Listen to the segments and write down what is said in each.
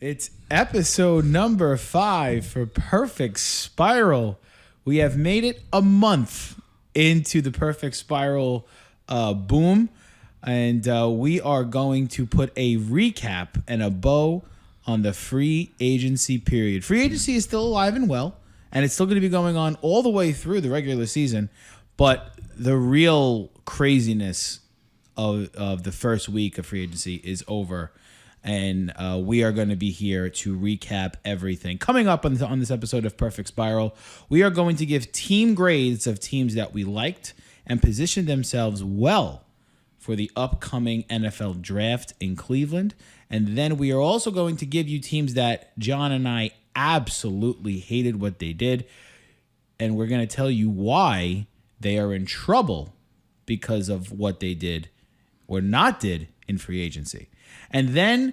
It's episode number 5 for Perfect Spiral. We have made it a month into the Perfect Spiral boom, and we are going to put a recap and a bow on the free agency period. Free agency is still alive and well, and it's still going to be going on all the way through the regular season, but the real craziness of the first week of free agency is over. And we are going to be here to recap everything. Coming up on this episode of Perfect Spiral, we are going to give team grades of teams that we liked and positioned themselves well for the upcoming NFL draft in Cleveland. And then we are also going to give you teams that John and I absolutely hated what they did. And we're going to tell you why they are in trouble because of what they did or not did in free agency. And then,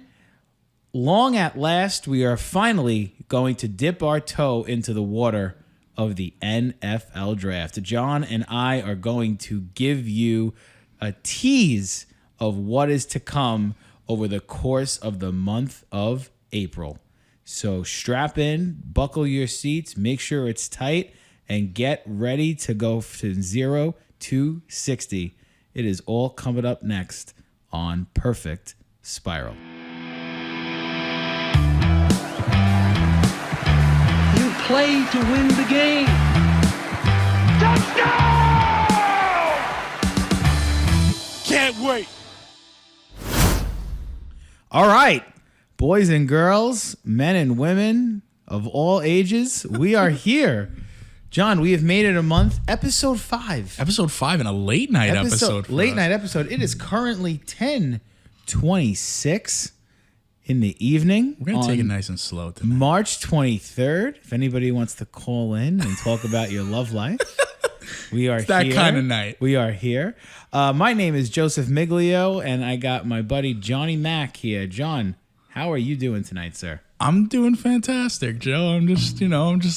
long at last, we are finally going to dip our toe into the water of the NFL draft. John and I are going to give you a tease of what is to come over the course of the month of April. So strap in, buckle your seats, make sure it's tight, and get ready to go from 0 to 60. It is all coming up next on Perfect Spiral. You play to win the game. Touchdown! Can't wait. All right, boys and girls, men and women of all ages, we are here. John, we have made it a month. Episode 5. Episode 5 and a late night episode. Late night episode. It is currently 10:26 in the evening. We're going to take it nice and slow tonight. March 23rd. If anybody wants to call in and talk about your love life, we are it's that here. kind of night. We are here. My name is Joseph Miglio, and I got my buddy Johnny Mack here. John, how are you doing tonight, sir? I'm doing fantastic, Joe. I'm just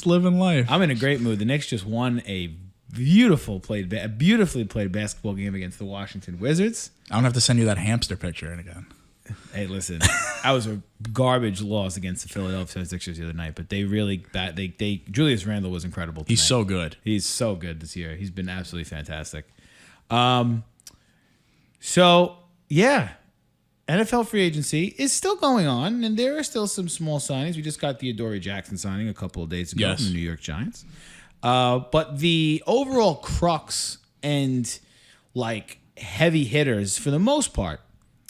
living life. I'm in a great mood. The Knicks just won a beautifully played basketball game against the Washington Wizards. I don't have to send you that hamster picture again. Hey, listen, I was a garbage loss against the Philadelphia 76ers the other night, but they really Julius Randle was incredible tonight. He's so good. He's so good this year. He's been absolutely fantastic. So yeah, NFL free agency is still going on, and there are still some small signings. We just got the Adoree Jackson signing a couple of days ago from the New York Giants. But the overall crux and like heavy hitters, for the most part,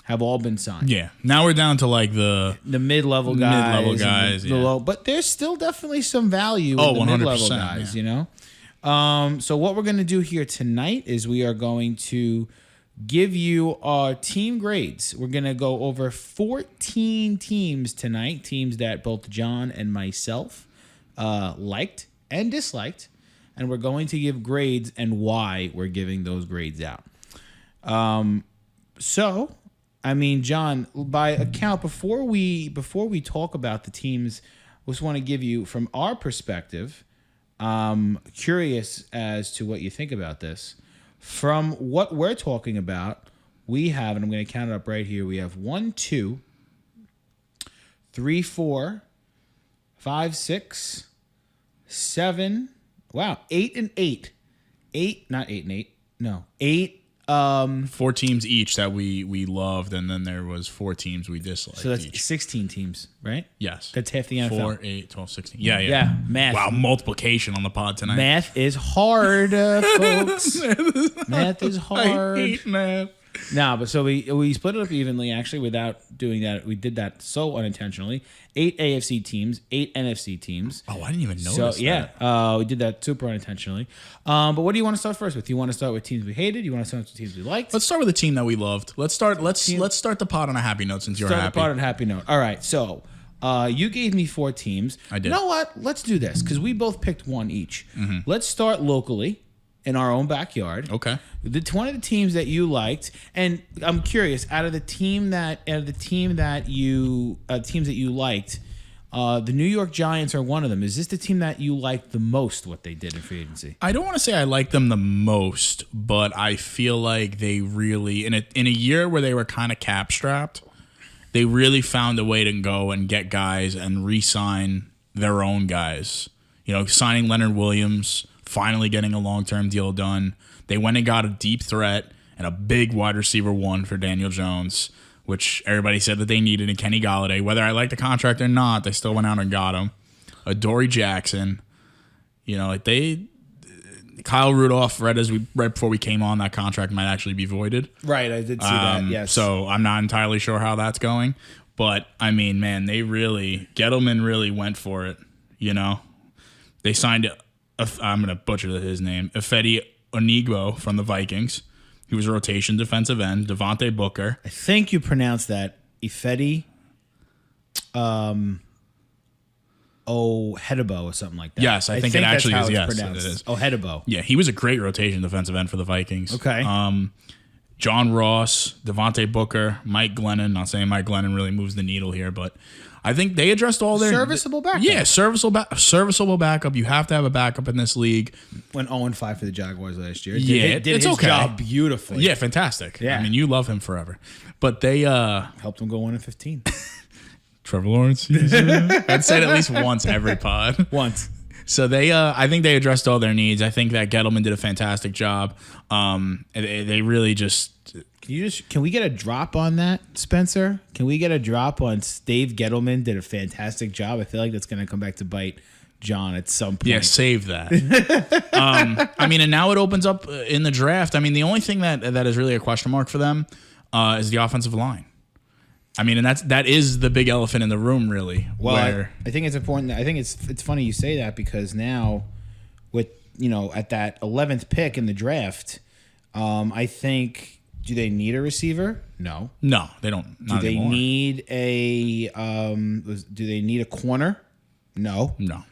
have all been signed. Yeah. Now we're down to like the mid-level guys. The low, but there's still definitely some value in the mid-level guys, you know? So what we're going to do here tonight is we are going to give you our team grades. We're going to go over 14 teams tonight, teams that both John and myself liked and disliked, and we're going to give grades and why we're giving those grades out. So, I mean, John, by account, before we talk about the teams, I just want to give you, from our perspective, curious as to what you think about this. From what we're talking about, we have, and I'm going to count it up right here, we have 1, 2, 3, 4, 5, 6, 7, 8 and 8. 8. 4 teams each that we loved, and then there was 4 teams we disliked. So that's each. 16 teams, right? Yes. That's half the NFL. 4, 8, 12, 16. Yeah. Yeah, math. Wow, multiplication on the pod tonight. Math is hard, folks. Math is hard. I hate math. No, but so we split it up evenly, actually, without doing that. We did that so unintentionally. 8 AFC teams, 8 NFC teams. Oh, I didn't even notice So, that. yeah, we did that super unintentionally. But what do you want to start first with? You want to start with teams we hated? You want to start with teams we liked? Let's start with a team that we loved. Let's start the pod on a happy note since you're happy. Start the pod on a happy note. All right, so you gave me 4 teams. I did. You know what? Let's do this because we both picked one each. Mm-hmm. Let's start locally in our own backyard. Okay. One of the teams that you liked, and I'm curious, out of the teams that you liked, the New York Giants are one of them. Is this the team that you liked the most? What they did in free agency? I don't want to say I liked them the most, but I feel like they really in a year where they were kind of cap strapped, they really found a way to go and get guys and re-sign their own guys. You know, signing Leonard Williams, finally getting a long-term deal done. They went and got a deep threat and a big wide receiver one for Daniel Jones, which everybody said that they needed in Kenny Golladay. Whether I like the contract or not, they still went out and got him. Adoree Jackson. You know, like Kyle Rudolph, right before we came on, that contract might actually be voided. Right, I did see that, yes. So I'm not entirely sure how that's going. But, I mean, man, Gettleman really went for it, you know. They signed, I'm going to butcher his name, Ifedi Onigbo from the Vikings. He was a rotation defensive end. Devonte Booker. I think you pronounced that Ifedi Ohedibo or something like that. Yes, I think it actually is. Yes, it is. Ohedibo. Yeah, he was a great rotation defensive end for the Vikings. Okay. John Ross, Devonte Booker, Mike Glennon. Not saying Mike Glennon really moves the needle here, but I think they addressed all their serviceable backup. Yeah, serviceable backup. You have to have a backup in this league. Went 0-5 for the Jaguars last year. Did his okay. job beautifully. Yeah, fantastic. Yeah. I mean, you love him forever, but they helped him go 1-15. Trevor Lawrence. I'd say it at least once every pod. Once. So I think they addressed all their needs. I think that Gettleman did a fantastic job. They really just. Can we get a drop on that, Spencer? Can we get a drop on Dave Gettleman did a fantastic job? I feel like that's going to come back to bite John at some point. Yeah, save that. I mean, and now it opens up in the draft. I mean, the only thing that is really a question mark for them is the offensive line. I mean, and that is the big elephant in the room, really. Well, I think it's important. I think it's funny you say that because now, with at that 11th pick in the draft, I think. Do they need a receiver? No. No, they don't. Not do they anymore. need do they need a corner? No. No.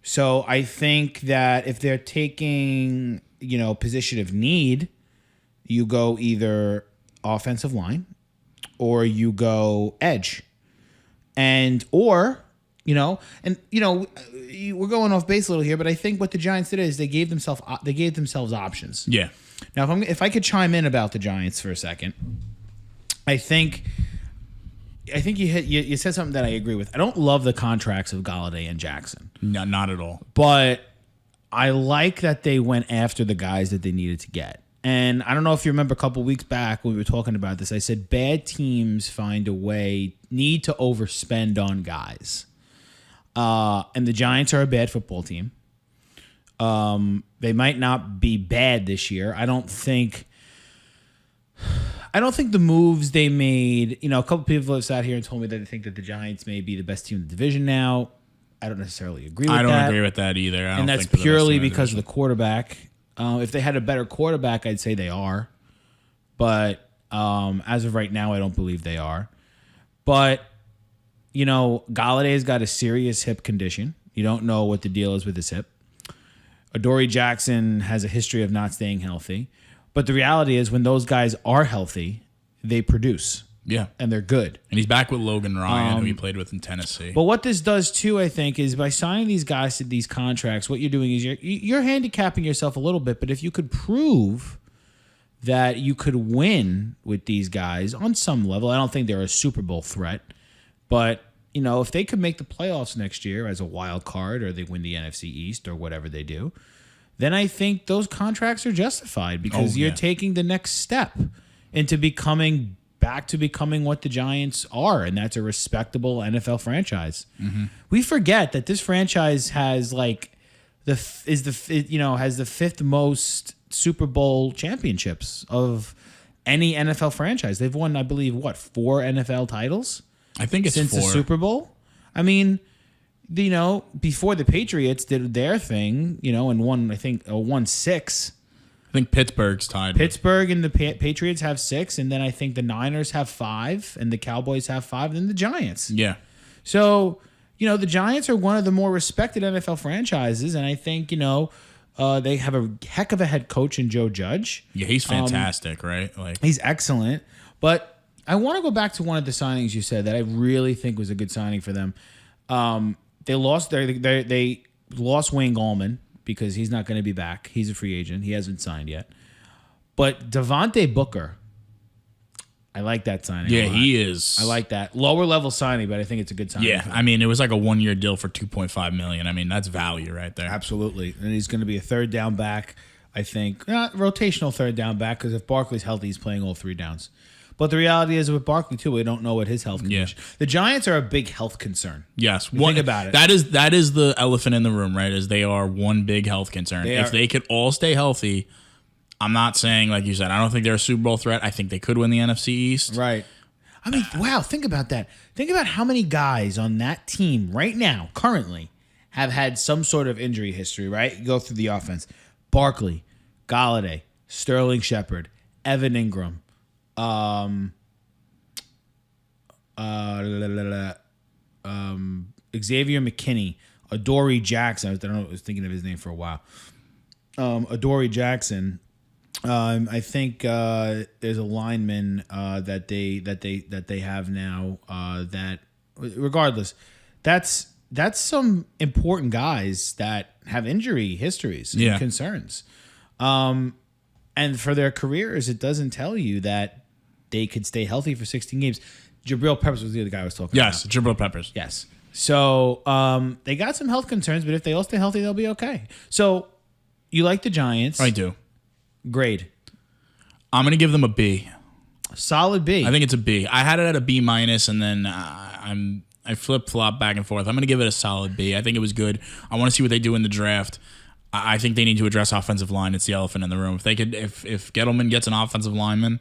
So I think that if they're taking, position of need, you go either offensive line or you go edge. We're going off base a little here, but I think what the Giants did is they gave themselves options. Yeah. Now, if I could chime in about the Giants for a second, I think you said something that I agree with. I don't love the contracts of Golladay and Jackson. No, not at all. But I like that they went after the guys that they needed to get. And I don't know if you remember a couple weeks back when we were talking about this, I said bad teams need to overspend on guys. And the Giants are a bad football team. They might not be bad this year. I don't think the moves they made, a couple people have sat here and told me that they think that the Giants may be the best team in the division now. I don't necessarily agree with that. I don't agree with that either. And that's purely because of the quarterback. If they had a better quarterback, I'd say they are. But as of right now, I don't believe they are. But, Galladay's got a serious hip condition. You don't know what the deal is with his hip. Adoree Jackson has a history of not staying healthy. But the reality is when those guys are healthy, they produce. Yeah. And they're good. And he's back with Logan Ryan, who he played with in Tennessee. But what this does, too, I think, is by signing these guys to these contracts, what you're doing is you're handicapping yourself a little bit. But if you could prove that you could win with these guys on some level, I don't think they're a Super Bowl threat. But, if they could make the playoffs next year as a wild card or they win the NFC East or whatever they do, then I think those contracts are justified because you're taking the next step into becoming what the Giants are, and that's a respectable NFL franchise. Mm-hmm. We forget that this franchise has the fifth most Super Bowl championships of any NFL franchise. They've won, I believe, 4 NFL titles? I think it's since 4. the Super Bowl. I mean, before the Patriots did their thing, and won 6. I think Pittsburgh's tied. Pittsburgh and the Patriots have 6, and then I think the Niners have 5, and the Cowboys have 5, and then the Giants. Yeah. So, the Giants are one of the more respected NFL franchises, and I think, they have a heck of a head coach in Joe Judge. Yeah, he's fantastic, right? He's excellent. But I want to go back to one of the signings you said that I really think was a good signing for them. They lost Wayne Gallman because he's not going to be back. He's a free agent. He hasn't signed yet. But Devonte Booker, I like that signing. Yeah, a lot. he is. I like that. Lower level signing, but I think it's a good signing. Yeah, I mean, it was like a 1-year deal for $2.5 million. I mean, that's value right there. Absolutely. And he's going to be a third down back, I think. Not rotational third down back, because if Barkley's healthy, he's playing all 3 downs. But the reality is with Barkley, too, we don't know what his health condition. Yeah. The Giants are a big health concern. Yes. Think about it. That is the elephant in the room, right? Is they are one big health concern. If they could all stay healthy, I'm not saying, like you said, I don't think they're a Super Bowl threat. I think they could win the NFC East. Right. I mean, wow, think about that. Think about how many guys on that team right now, currently, have had some sort of injury history, right? You go through the offense. Barkley, Galladay, Sterling Shepard, Evan Ingram, Xavier McKinney, Adoree Jackson. I was thinking of his name for a while. Adoree Jackson. I think there's a lineman that they have now that, regardless, that's some important guys that have injury histories and concerns. And for their careers, it doesn't tell you that they could stay healthy for 16 games. Jabril Peppers was the other guy I was talking about. Yes, Jabril Peppers. Yes. So they got some health concerns, but if they all stay healthy, they'll be okay. So you like the Giants. I do. Grade. I'm going to give them a B. Solid B. I think it's a B. I had it at a B minus, and then I flip-flop back and forth. I'm going to give it a solid B. I think it was good. I want to see what they do in the draft. I think they need to address offensive line. It's the elephant in the room. If they could, if Gettleman gets an offensive lineman,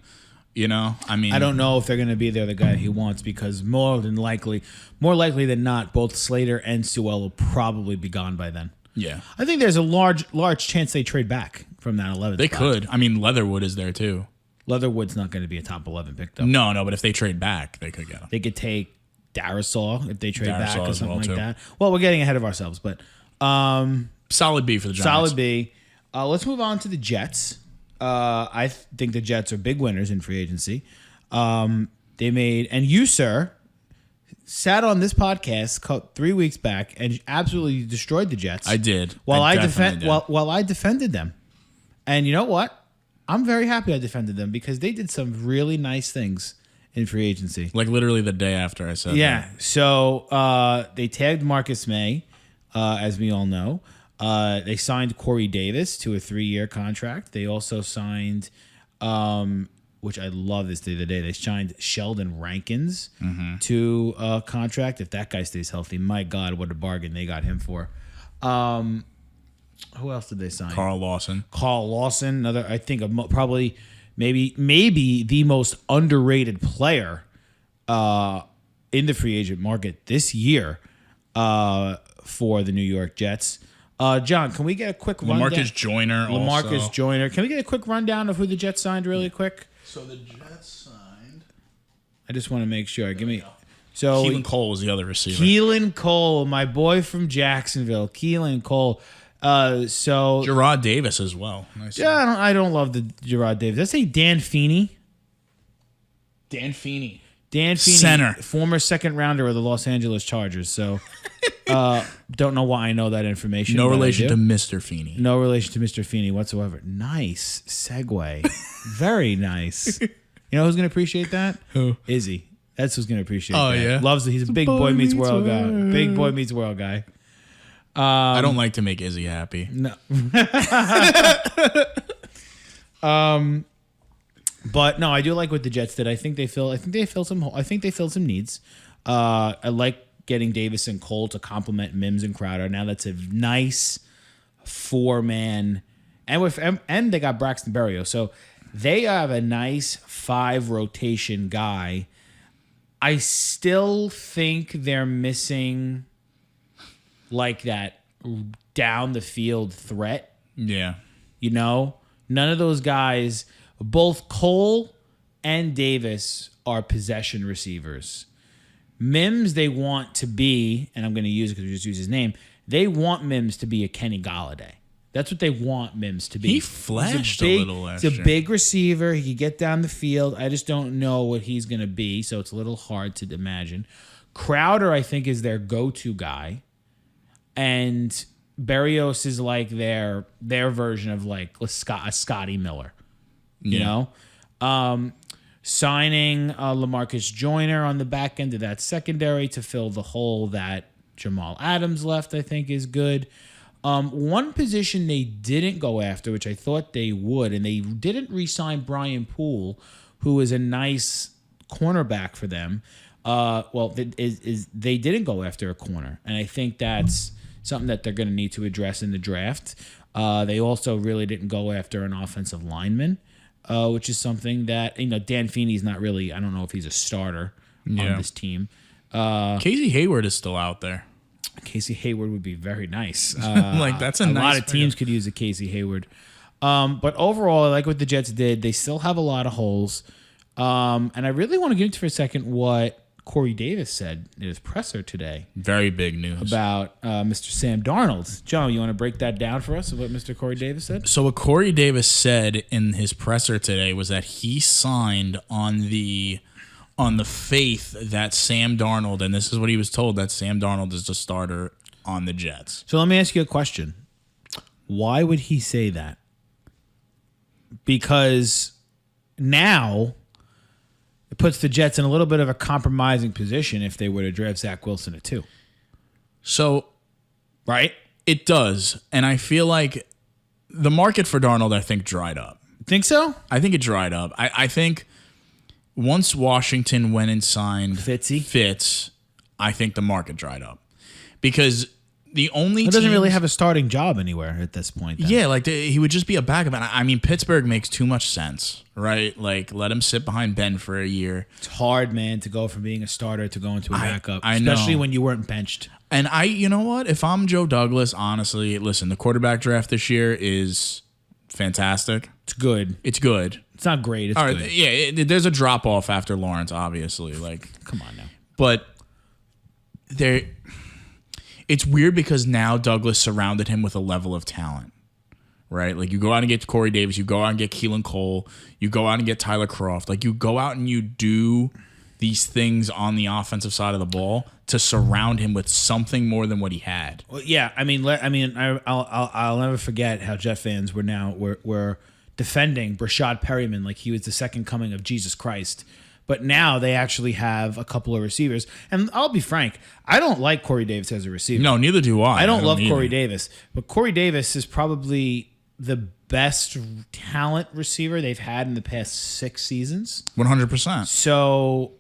I mean, I don't know if they're going to be the guy he wants, because more likely than not, both Slater and Sewell will probably be gone by then. Yeah, I think there's a large chance they trade back from that 11th they spot. could. I mean, Leatherwood is there too. Leatherwood's not going to be a top 11 pick, though. No, but if they trade back, they could get him. They could take Darisaw if they trade back or as something well, like too. that. Well, we're getting ahead of ourselves, but Solid B for the Giants. solid B. Let's move on to the Jets. I think the Jets are big winners in free agency. They made, and you, sir, sat on this podcast 3 weeks back and absolutely destroyed the Jets. I did. While I definitely did. while I defended them. And you know what? I'm very happy I defended them, because they did some really nice things in free agency. Like literally the day after I said Yeah. that. So they tagged Marcus May, as we all know. They signed Corey Davis to a 3-year contract. They also signed, which I love this the other day, they signed Sheldon Rankins to a contract. If that guy stays healthy, my God, what a bargain they got him for. Who else did they sign? Carl Lawson, Another, I think, probably maybe the most underrated player in the free agent market this year for the New York Jets. John, can we get a quick rundown? LaMarcus Joyner. LaMarcus Joyner. Can we get a quick rundown of who the Jets signed really quick? So the Jets signed. I just want to make sure. Give me. So Keelan Cole was the other receiver. Keelan Cole, my boy from Jacksonville. Keelan Cole. So Gerard Davis as well. Nice. yeah, I don't love the Gerard Davis. Let's say Dan Feeney. Dan Feeney. Center, former second rounder of the Los Angeles Chargers. So, don't know why I know that information. No but I relation do. to Mr. Feeney. No relation to Mr. Feeney whatsoever. Nice segue. Very nice. You know who's going to appreciate that? Who? Izzy. That's who's going to appreciate Oh, that. yeah? Loves it. He's a big boy meets world guy. Big boy meets world guy. I don't like to make Izzy happy. No. But no, I do like what the Jets did. I think they filled some needs. I like getting Davis and Cole to complement Mims and Crowder. Now that's a nice 4-man, and they got Braxton Berrios, so they have a nice 5 rotation guy. I still think they're missing like that down the field threat. Yeah. None of those guys. Both Cole and Davis are possession receivers. Mims, they want to be, and I'm going to use it because we just use his name, they want Mims to be a Kenny Golladay. That's what they want Mims to be. He flashed a little last year. He's year. a big receiver. He can get down the field. I just don't know what he's going to be, so it's a little hard to imagine. Crowder, I think, is their go-to guy. And Berrios is like their version of like a Scotty Miller. You know? Signing LaMarcus Joyner on the back end of that secondary to fill the hole that Jamal Adams left, I think, is good. One position they didn't go after, which I thought they would, and they didn't re-sign Brian Poole, who is a nice cornerback for them. They didn't go after a corner, and I think that's something that they're going to need to address in the draft. They also really didn't go after an offensive lineman, which is something that, Dan Feeney's not really, I don't know if he's a starter on this team. Casey Hayward is still out there. Casey Hayward would be very nice. That's a nice lot of teams could use a Casey Hayward. But overall, I like what the Jets did. They still have a lot of holes. And I really want to get into for a second what Corey Davis said in his presser today. Very big news. About Mr. Sam Darnold. John, you want to break that down for us, of what Mr. Corey Davis said? So what Corey Davis said in his presser today was that he signed on the faith that Sam Darnold, and this is what he was told, that Sam Darnold is the starter on the Jets. So let me ask you a question. Why would he say that? Because now it puts the Jets in a little bit of a compromising position if they were to draft Zach Wilson at 2. So, right? It does. And I feel like the market for Darnold, I think, dried up. Think so? I think it dried up. I think once Washington went and signed Fitz, I think the market dried up. Because the only he doesn't really have a starting job anywhere at this point. Then. Yeah, he would just be a backup. And I mean, Pittsburgh makes too much sense, right? Like, let him sit behind Ben for a year. It's hard, man, to go from being a starter to going to a backup, I know. Especially when you weren't benched. And you know what? If I'm Joe Douglas, honestly, listen, the quarterback draft this year is fantastic. It's good. It's good. It's not great. It's all right, good. Yeah, there's a drop off after Lawrence, obviously. Like, come on now. But it's weird because now Douglas surrounded him with a level of talent, right? Like, you go out and get Corey Davis, you go out and get Keelan Cole, you go out and get Tyler Kroft. Like, you go out and you do these things on the offensive side of the ball to surround him with something more than what he had. Well, yeah, I'll never forget how Jet fans were defending Brashad Perryman like he was the second coming of Jesus Christ. But now they actually have a couple of receivers. And I'll be frank, I don't like Corey Davis as a receiver. No, neither do I. I don't love Corey Davis. But Corey Davis is probably the best talent receiver they've had in the past 6 seasons. 100%. So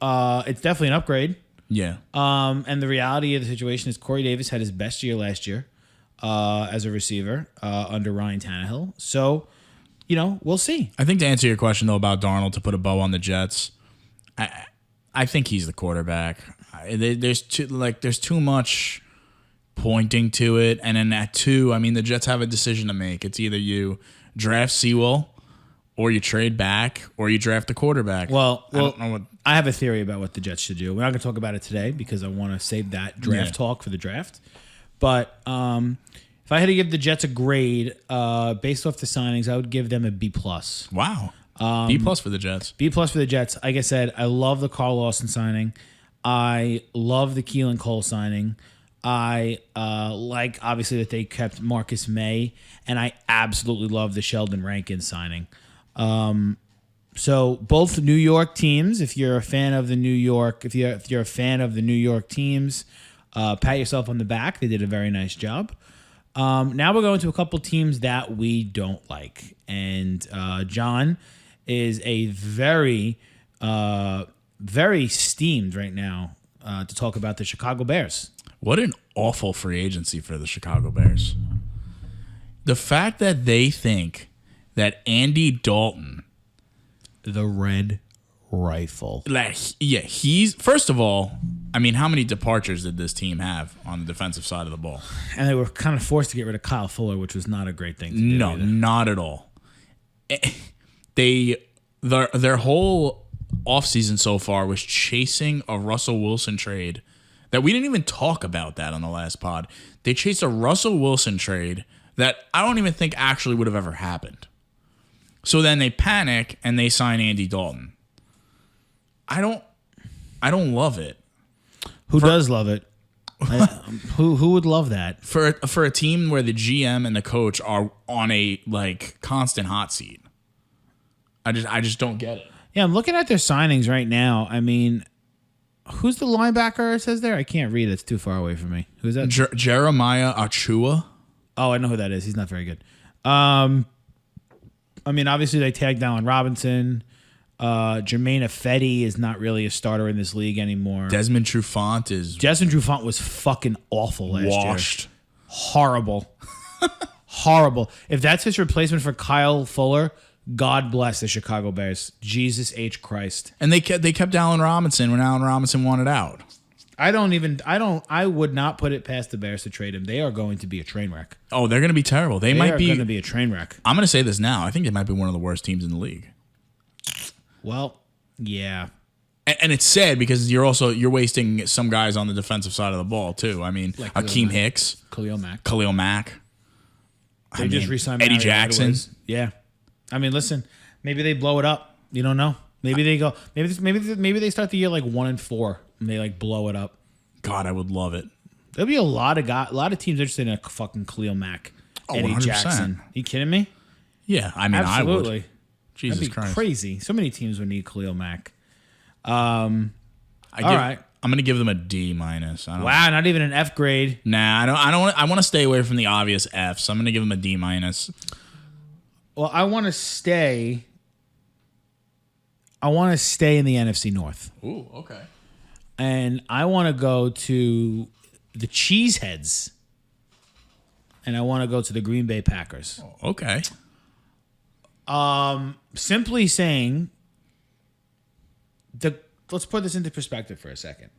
it's definitely an upgrade. Yeah. And the reality of the situation is Corey Davis had his best year last year as a receiver under Ryan Tannehill. So, we'll see. I think to answer your question, though, about Darnold, to put a bow on the Jets, I think he's the quarterback. There's too much pointing to it, and then at 2, I mean, the Jets have a decision to make. It's either you draft Sewell, or you trade back, or you draft the quarterback. Well, I have a theory about what the Jets should do. We're not going to talk about it today because I want to save that draft talk for the draft. But if I had to give the Jets a grade based off the signings, I would give them a B+. Wow. B+ for the Jets. B+ for the Jets. Like I said, I love the Carl Lawson signing. I love the Keelan Cole signing. I like, obviously, that they kept Marcus May. And I absolutely love the Sheldon Rankins signing. So both New York teams, if you're a fan of the New York, if you're a fan of the New York teams, pat yourself on the back. They did a very nice job. Now we're going to a couple teams that we don't like. And John is a very, very steamed right now to talk about the Chicago Bears. What an awful free agency for the Chicago Bears. The fact that they think that Andy Dalton, the Red Rifle, he's, first of all, I mean, how many departures did this team have on the defensive side of the ball? And they were kind of forced to get rid of Kyle Fuller, which was not a great thing to do. No, either. Not at all. Their whole offseason so far was chasing a Russell Wilson trade that we didn't even talk about that on the last pod. They chased a Russell Wilson trade that I don't even think actually would have ever happened. So then they panic and they sign Andy Dalton. I don't love it. Who does love it? Who would love that? For a team where the GM and the coach are on a constant hot seat. I just don't get it. Yeah, I'm looking at their signings right now. I mean, who's the linebacker it says there? I can't read it. It's too far away from me. Who's that? Jeremiah Achua. Oh, I know who that is. He's not very good. I mean, obviously they tagged Allen Robinson. Jermaine Ifedi is not really a starter in this league anymore. Desmond Trufant was fucking awful last washed. year. Horrible. Horrible. If that's his replacement for Kyle Fuller, God bless the Chicago Bears. Jesus H. Christ. And they kept Allen Robinson when Allen Robinson wanted out. I would not put it past the Bears to trade him. They are going to be a train wreck. Oh, they're going to be terrible. They might are going to be a train wreck. I'm going to say this now. I think they might be one of the worst teams in the league. Well, yeah. And it's sad because you're wasting some guys on the defensive side of the ball too. I mean, Like Akeem Hicks, Khalil Mack. They just re-signed Eddie Mario Jackson. Edwards. Yeah. I mean, listen, maybe they blow it up. You don't know. Maybe they go. Maybe they start the year like 1-4 and they like blow it up. God, I would love it. There'll be a lot of teams interested in a fucking Khalil Mack, Eddie 100%. Jackson. You kidding me? Yeah, I mean, Absolutely. I would. Jesus That'd be Christ, crazy. So many teams would need Khalil Mack. All right, I'm gonna give them a D minus. Wow, not even an F grade. Nah, I want to stay away from the obvious Fs. I'm gonna give them a D minus. Well, I want to stay in the NFC North. Ooh, okay. And I want to go to the Cheeseheads. And I want to go to the Green Bay Packers. Okay. Simply saying, let's put this into perspective for a second.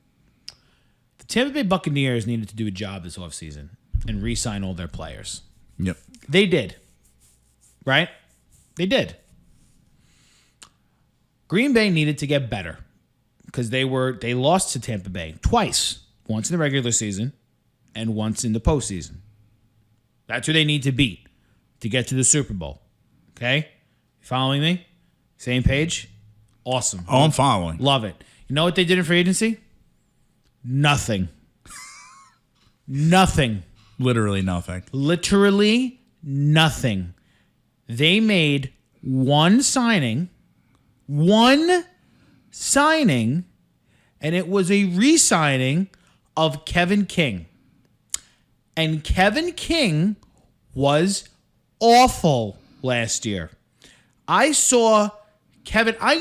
The Tampa Bay Buccaneers needed to do a job this offseason and re-sign all their players. Yep. They did. Right? They did. Green Bay needed to get better because they lost to Tampa Bay twice. Once in the regular season and once in the postseason. That's who they need to beat to get to the Super Bowl. Okay? You following me? Same page? Awesome. Oh, I'm following. Love it. You know what they did in free agency? Nothing. Nothing. Literally nothing. Literally nothing. They made one signing, and it was a re-signing of Kevin King. And Kevin King was awful last year. I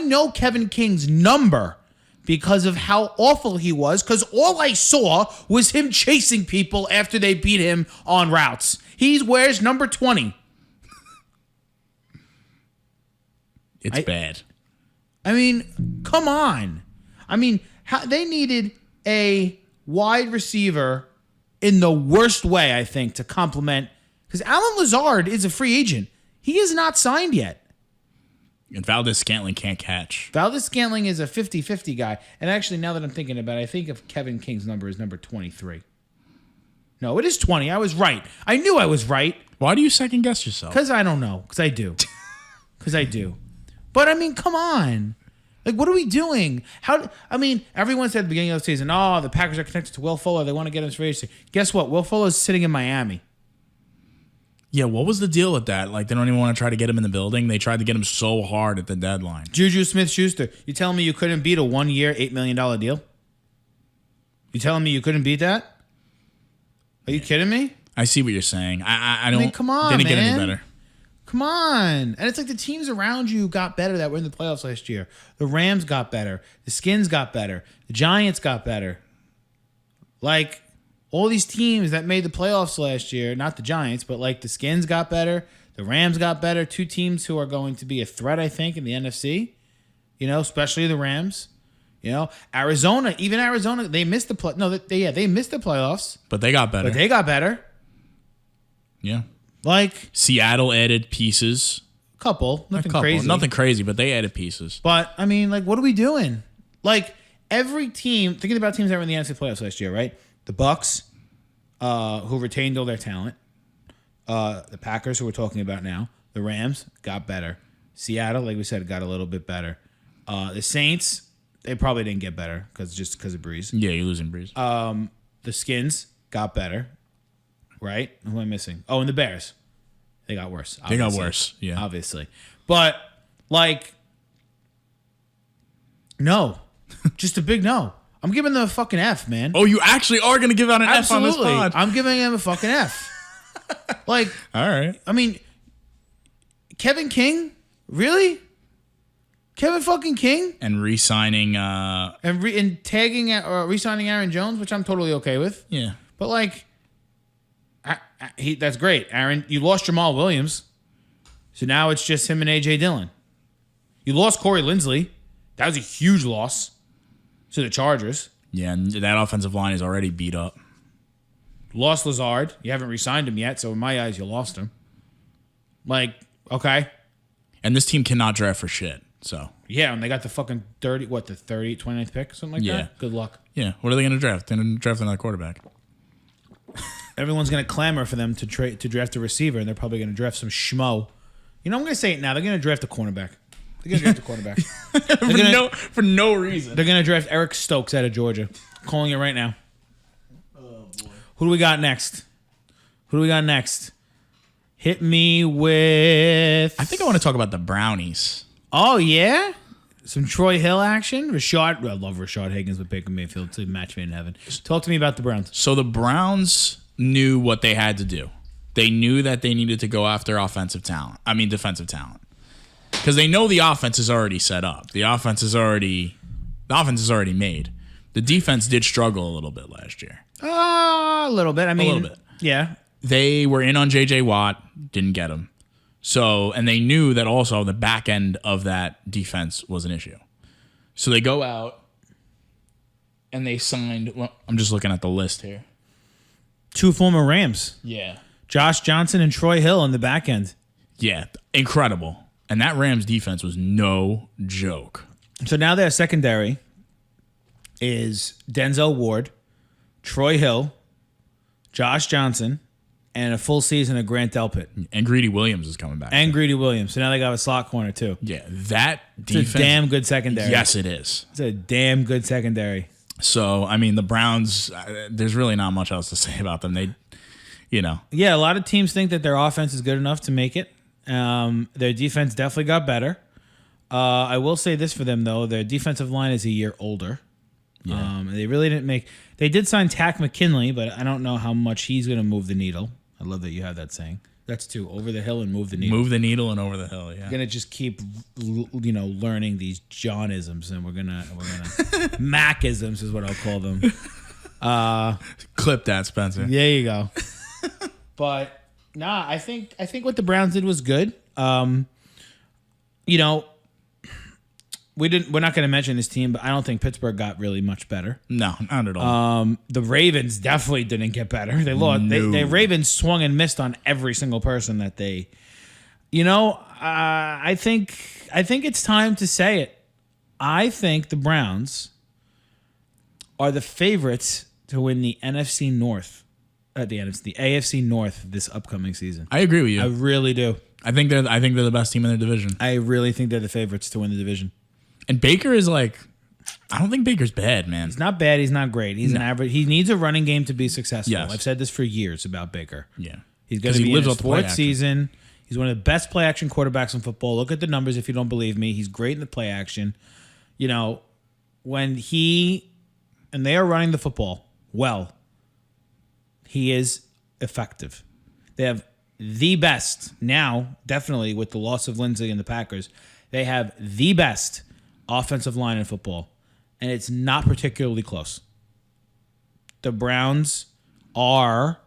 know Kevin King's number because of how awful he was, because all I saw was him chasing people after they beat him on routes. He wears number 20. It's bad. I mean, come on. I mean, they needed a wide receiver in the worst way, I think, to complement. Because Alan Lazard is a free agent. He is not signed yet. And Valdez-Scantling can't catch. Valdez-Scantling is a 50-50 guy. And actually, now that I'm thinking about it, I think if Kevin King's number is number 23. No, it is 20. I was right. I knew I was right. Why do you second guess yourself? Because I don't know. Because I do. But, I mean, come on. Like, what are we doing? Everyone said at the beginning of the season, the Packers are connected to Will Fuller. They want to get him free agency. Guess what? Will Fuller is sitting in Miami. Yeah, what was the deal with that? Like, they don't even want to try to get him in the building. They tried to get him so hard at the deadline. Juju Smith-Schuster. You telling me you couldn't beat a 1-year, $8 million deal? You telling me you couldn't beat that? Are you kidding me? I see what you're saying. I don't. I mean, come on, didn't man. get any better. Come on. And it's like the teams around you got better that were in the playoffs last year. The Rams got better. The Skins got better. The Giants got better. Like, all these teams that made the playoffs last year, not the Giants, but like the Skins got better. The Rams got better. Two teams who are going to be a threat, I think, in the NFC. Especially the Rams. Arizona, they missed the they missed the playoffs. But they got better. Yeah. Like, Seattle added pieces. Nothing crazy. Nothing crazy, but they added pieces. But, I mean, like, what are we doing? Like, every team, thinking about teams that were in the NFC playoffs last year, right? The Bucks, who retained all their talent. The Packers, who we're talking about now. The Rams got better. Seattle, like we said, got a little bit better. The Saints, they probably didn't get better because of Breeze. Yeah, you're losing Breeze. The Skins got better. Right? Who am I missing? Oh, and the Bears. They got worse. They got worse, yeah. Obviously. But, like, No. Just a big no. I'm giving them a fucking F, man. Oh, you actually are going to give out an F on this pod? I'm giving them a fucking F. Like, all right. I mean, Kevin King? Really? Kevin fucking King? And re-signing... And tagging or re-signing Aaron Jones, which I'm totally okay with. Yeah. But, like, that's great. Aaron, you lost Jamal Williams. So now it's just him and A.J. Dillon. You lost Corey Linsley. That was a huge loss to the Chargers. Yeah, and that offensive line is already beat up. Lost Lazard. You haven't re-signed him yet, so in my eyes, you lost him. Like, okay. And this team cannot draft for shit, so. Yeah, and they got the fucking 29th pick, something like that? Good luck. Yeah, what are they going to draft? They're going to draft another quarterback. Everyone's going to clamor for them to draft a receiver, and they're probably going to draft some schmo. You know, I'm going to say it now. They're going to draft a cornerback. They're going to draft a quarterback. for no reason. They're going to draft Eric Stokes out of Georgia. I'm calling it right now. Oh, boy. Who do we got next? Hit me with... I think I want to talk about the Brownies. Oh, yeah? Some Troy Hill action? I love Rashad Higgins with Baker Mayfield. It's a match made in heaven. Talk to me about the Browns. So the Browns knew what they had to do. They knew that they needed to go after defensive talent. Because they know the offense is already set up. The offense is already made. The defense did struggle a little bit last year. A little bit. I mean, a little bit. Yeah. They were in on J.J. Watt, didn't get him. So, and they knew that also the back end of that defense was an issue. So they go out and they signed. Well, I'm just looking at the list here. 2 former Rams. Yeah. Josh Johnson and Troy Hill in the back end. Yeah, incredible. And that Rams defense was no joke. So now their secondary is Denzel Ward, Troy Hill, Josh Johnson, and a full season of Grant Delpit. And Greedy Williams is coming back. And Greedy Williams. So now they got a slot corner, too. Yeah, that defense. It's a damn good secondary. Yes, it is. It's a damn good secondary. So, I mean, the Browns, there's really not much else to say about them. They, Yeah, a lot of teams think that their offense is good enough to make it. Their defense definitely got better. I will say this for them, though. Their defensive line is a year older. Yeah. They really didn't make... They did sign Tack McKinley, but I don't know how much he's going to move the needle. I love that you have that saying. That's 2. Over the hill and move the needle. Move the needle and over the hill, yeah. We're going to just keep, learning these John-isms, and we're going to... Mac-isms is what I'll call them. Clip that, Spencer. There you go. But... Nah, I think what the Browns did was good. We're not going to mention this team, but I don't think Pittsburgh got really much better. No, not at all. The Ravens definitely didn't get better. They lost. No. They Ravens swung and missed on every single person that they. I think it's time to say it. I think the Browns are the favorites to win the NFC North. The AFC North this upcoming season. I agree with you. I really do. I think they're the best team in their division. I really think they're the favorites to win the division. And Baker is I don't think Baker's bad, man. He's not bad. He's not great. He's an average. He needs a running game to be successful. Yes. I've said this for years about Baker. Yeah. He's going to be in his 4th season. He's one of the best play action quarterbacks in football. Look at the numbers if you don't believe me. He's great in the play action. When and they are running the football well, he is effective. They have the best, now definitely with the loss of Lindsey and the Packers, they have the best offensive line in football, and it's not particularly close. The Browns are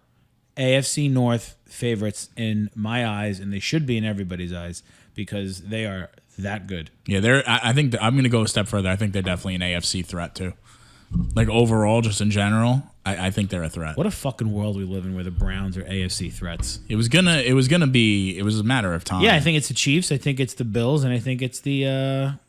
AFC North favorites in my eyes, and they should be in everybody's eyes because they are that good. Yeah, I think I'm going to go a step further. I think they're definitely an AFC threat too. Overall, just in general, I think they're a threat. What a fucking world we live in where the Browns are AFC threats. It was a matter of time. Yeah, I think it's the Chiefs, I think it's the Bills, and I think it's the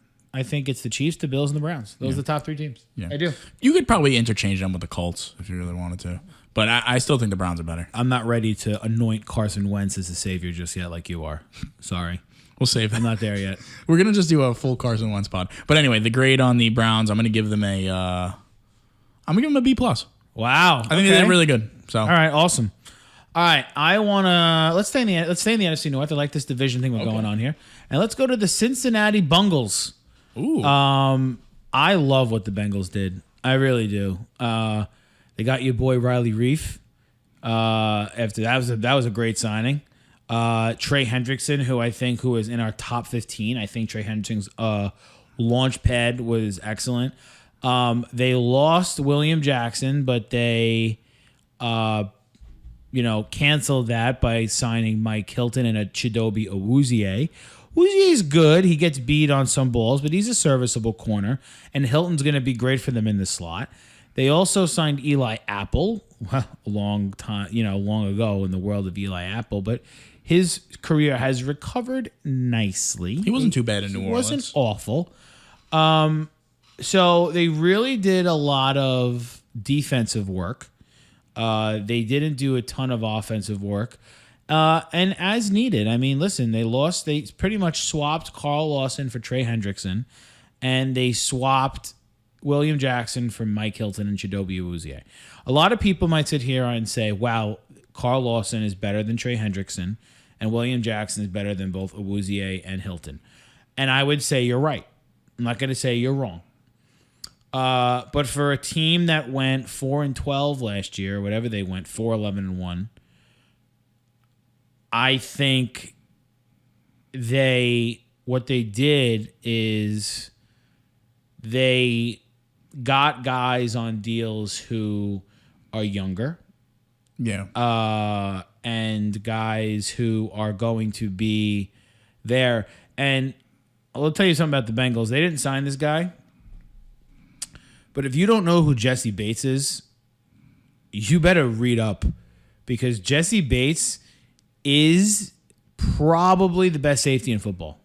Chiefs, the Bills, and the Browns. Those are the top 3 teams. Yeah. I do. You could probably interchange them with the Colts if you really wanted to. But I still think the Browns are better. I'm not ready to anoint Carson Wentz as the savior just yet like you are. Sorry. We'll save it. I'm not there yet. We're going to just do a full Carson Wentz pod. But anyway, the grade on the Browns, I'm going to give them a B+. Wow. I think they did really good. So all right, awesome. All right, I want to let's stay in the NFC North. I like this division thing we're going on here. And let's go to the Cincinnati Bengals. Ooh. I love what the Bengals did. I really do. They got your boy Riley Reif. After that was a great signing. Trey Hendrickson, who is in our top 15. I think Trey Hendrickson's launch pad was excellent. They lost William Jackson, but they canceled that by signing Mike Hilton and a Chidobe Awuzie. Awuzie's good. He gets beat on some balls, but he's a serviceable corner. And Hilton's going to be great for them in the slot. They also signed Eli Apple, a long ago in the world of Eli Apple, but his career has recovered nicely. He wasn't too bad in New Orleans. Wasn't awful. So they really did a lot of defensive work. They didn't do a ton of offensive work. And as needed, I mean, listen, they pretty much swapped Carl Lawson for Trey Hendrickson, and they swapped William Jackson for Mike Hilton and Chidobe Awuzie. A lot of people might sit here and say, wow, Carl Lawson is better than Trey Hendrickson, and William Jackson is better than both Awuzie and Hilton. And I would say you're right. I'm not going to say you're wrong. But for a team that went 4-12 last year, whatever they went, 4-11-1, I think what they did is they got guys on deals who are younger. Yeah. And guys who are going to be there. And I'll tell you something about the Bengals. They didn't sign this guy. But if you don't know who Jesse Bates is, you better read up. Because Jesse Bates is probably the best safety in football.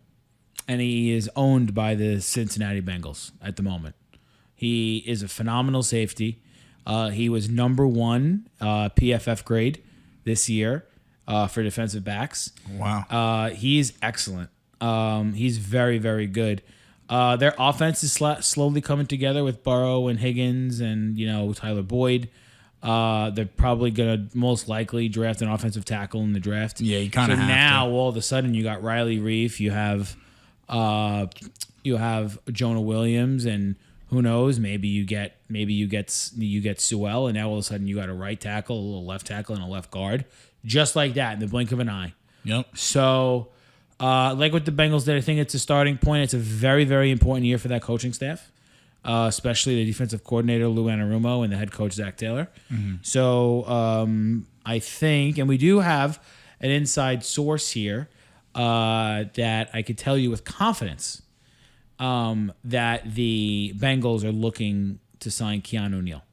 And he is owned by the Cincinnati Bengals at the moment. He is a phenomenal safety. He was number 1 PFF grade this year for defensive backs. Wow. He's excellent. He's very, very good. Their offense is slowly coming together with Burrow and Higgins and, Tyler Boyd. They're probably going to most likely draft an offensive tackle in the draft. Yeah, you kind of have now, to. all of a sudden, you got Riley Reif. You have Jonah Williams, and who knows? Maybe you get Sewell, and now all of a sudden you got a right tackle, a left tackle, and a left guard, just like that in the blink of an eye. Yep. So, like what the Bengals did, I think it's a starting point. It's a very, very important year for that coaching staff, especially the defensive coordinator Lou Anarumo and the head coach Zach Taylor. Mm-hmm. So, I think, and we do have an inside source here that I could tell you with confidence that the Bengals are looking to sign Keanu O'Neal.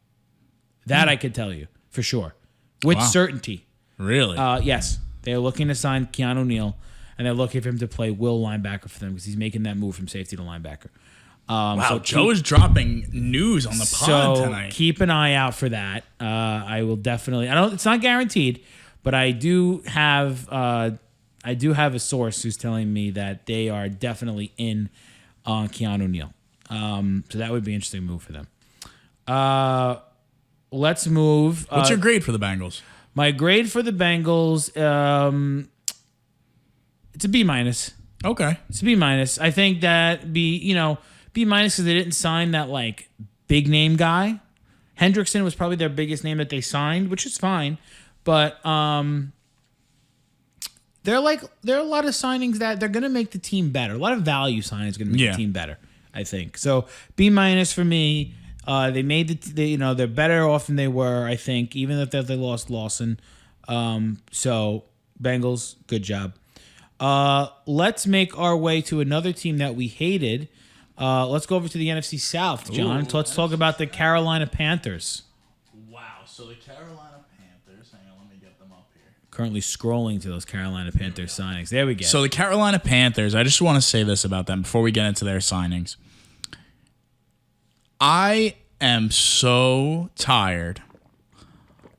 That I could tell you for sure, with certainty. Really? Yes, they're looking to sign Keanu O'Neal, and they're looking for him to play will linebacker for them because he's making that move from safety to linebacker. Wow, so Joe is dropping news on the pod tonight. Keep an eye out for that. I will definitely. It's not guaranteed, but I do have a source who's telling me that they are definitely in on Keanu O'Neal. So that would be an interesting move for them. Let's move. What's your grade for the Bengals? My grade for the Bengals, it's a B-. Okay. It's a B-. I think that B- because they didn't sign that like big name guy. Hendrickson was probably their biggest name that they signed, which is fine. But there are a lot of signings that they're going to make the team better. A lot of value signings going to make the team better, I think. So B- for me. They made they're better off than they were, I think, even if they lost Lawson. So Bengals, good job. Let's make our way to another team that we hated. Let's go over to the NFC South, John. Let's talk about the Carolina Panthers. Wow. So the Carolina Panthers, hang on, let me get them up here. Currently scrolling to those Carolina Panthers signings. There we go. So the Carolina Panthers, I just want to say this about them before we get into their signings. I am so tired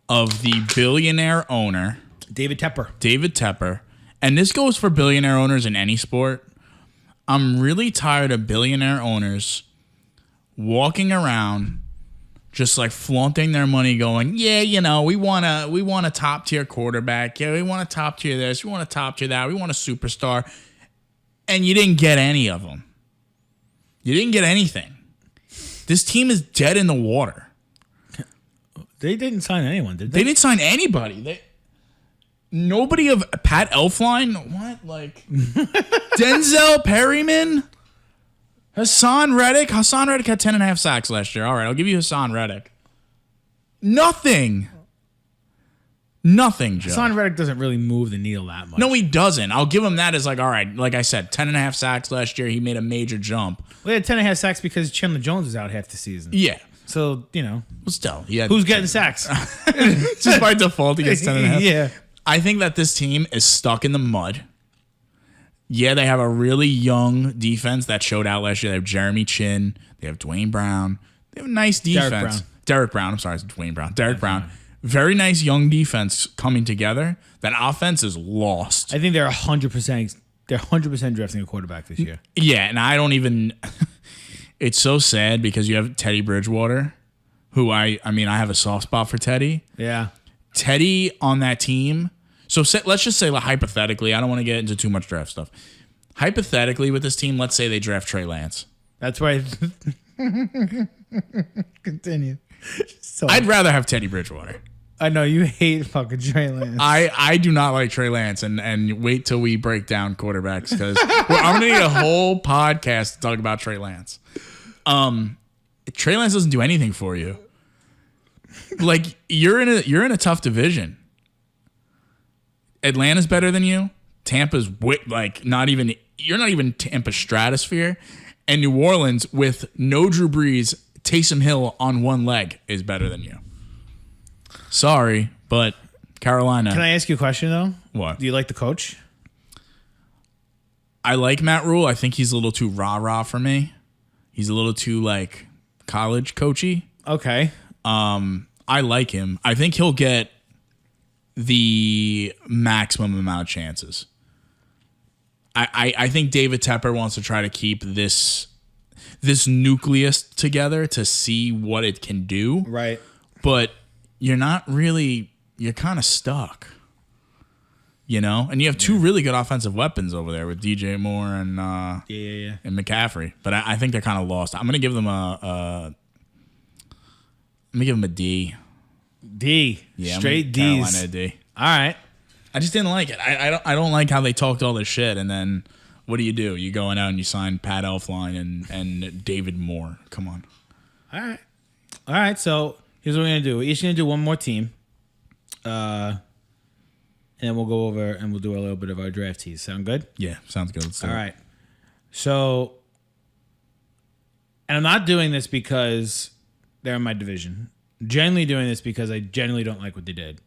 of the billionaire owner, David Tepper, and this goes for billionaire owners in any sport. I'm really tired of billionaire owners walking around just like flaunting their money going, yeah, we want a top tier quarterback. Yeah, we want a top tier this. We want a top tier that. We want a superstar. And you didn't get any of them. You didn't get anything. This team is dead in the water. They didn't sign anyone, did They they? didn't sign anybody. Nobody of Pat Elflein? What? Like Denzel Perryman? Hassan Reddick? Hassan Reddick had 10.5 sacks last year. All right, I'll give you Hassan Reddick. Nothing, Joe. Hassan Reddick doesn't really move the needle that much. No, he doesn't. I'll give him that as like, all right, like I said, 10.5 sacks last year. He made a major jump. We had 10.5 sacks because Chandler Jones was out half the season. Yeah. So, Well, still, yeah. who's getting sacks? Just by default, he gets 10.5. Yeah. I think that this team is stuck in the mud. Yeah, they have a really young defense that showed out last year. They have Jeremy Chin. They have Dwayne Brown. They have a nice defense. Derek Brown. I'm sorry, it's Dwayne Brown. Derek Brown. Very nice young defense coming together. That offense is lost. I think they're 100%. They're 100% drafting a quarterback this year. Yeah, and I don't even. It's so sad because you have Teddy Bridgewater, who I have a soft spot for Teddy. Yeah. Teddy on that team. So let's just say, like, hypothetically, I don't want to get into too much draft stuff. Hypothetically, with this team, let's say they draft Trey Lance. That's why. Continue. So I'd rather have Teddy Bridgewater. I know you hate fucking Trey Lance. I do not like Trey Lance, and wait till we break down quarterbacks because I'm gonna need a whole podcast to talk about Trey Lance. Trey Lance doesn't do anything for you. Like you're in a tough division. Atlanta's better than you. Tampa's you're not even Tampa stratosphere, and New Orleans with no Drew Brees, Taysom Hill on one leg is better than you. Sorry, but Carolina. Can I ask you a question though? What? Do you like the coach? I like Matt Rule. I think he's a little too rah-rah for me. He's a little too like college coachy. Okay. I like him. I think he'll get the maximum amount of chances. I think David Tepper wants to try to keep this nucleus together to see what it can do. Right. But you're kind of stuck. You know? And you have two really good offensive weapons over there with DJ Moore and and McCaffrey. But I think they're kind of lost. I'm gonna give them a D. D. Yeah, Straight D's. Carolina D. All right. I just didn't like it. I don't like how they talked all this shit, and then what do? You going out and you sign Pat Elflein and David Moore. Come on. All right. So here's what we're gonna do. We're each gonna do one more team, and then we'll go over and we'll do a little bit of our draft tease. Sound good? Yeah, sounds good. Let's do it. All right. So, and I'm not doing this because they're in my division. I'm generally doing this because I generally don't like what they did.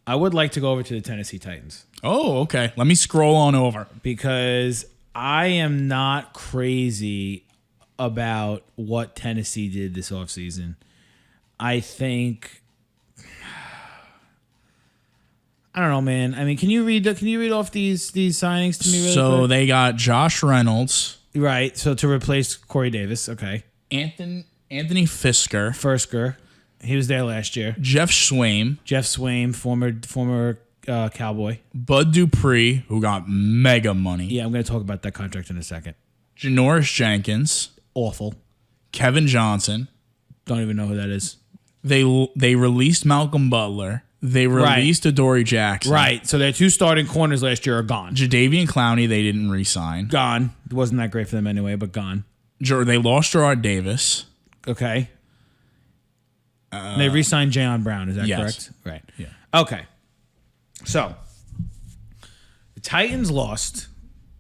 I would like to go over to the Tennessee Titans. Oh, okay. Let me scroll on over. Because I am not crazy about what Tennessee did this offseason. I think, I don't know, man. I mean, can you read off these signings to me really So quick? they got Josh Reynolds. Right. So to replace Corey Davis. Okay. Anthony Fisker. Firsker. He was there last year. Jeff Swaim. Jeff Swaim, former Cowboy. Bud Dupree, who got mega money. Yeah, I'm going to talk about that contract in a second. Janoris Jenkins. Awful. Kevin Johnson. Don't even know who that is. They released Malcolm Butler. They released Adoree Jackson. Right. So their two starting corners last year are gone. Jadeveon Clowney, they didn't re-sign. Gone. It wasn't that great for them anyway, but gone. They lost Gerard Davis. Okay. They re-signed Jayon Brown. Is that yes. correct? Right. Yeah. Okay. So the Titans lost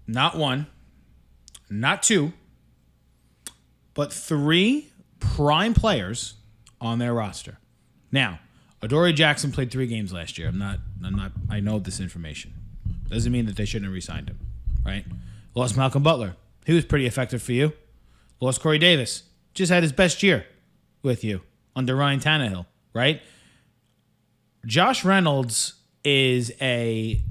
not one, not two, but three prime players on their roster. Now, Adoree Jackson played 3 games last year. I know this information. Doesn't mean that they shouldn't have re-signed him. Right? Lost Malcolm Butler. He was pretty effective for you. Lost Corey Davis. Just had his best year with you under Ryan Tannehill, right? Josh Reynolds is he's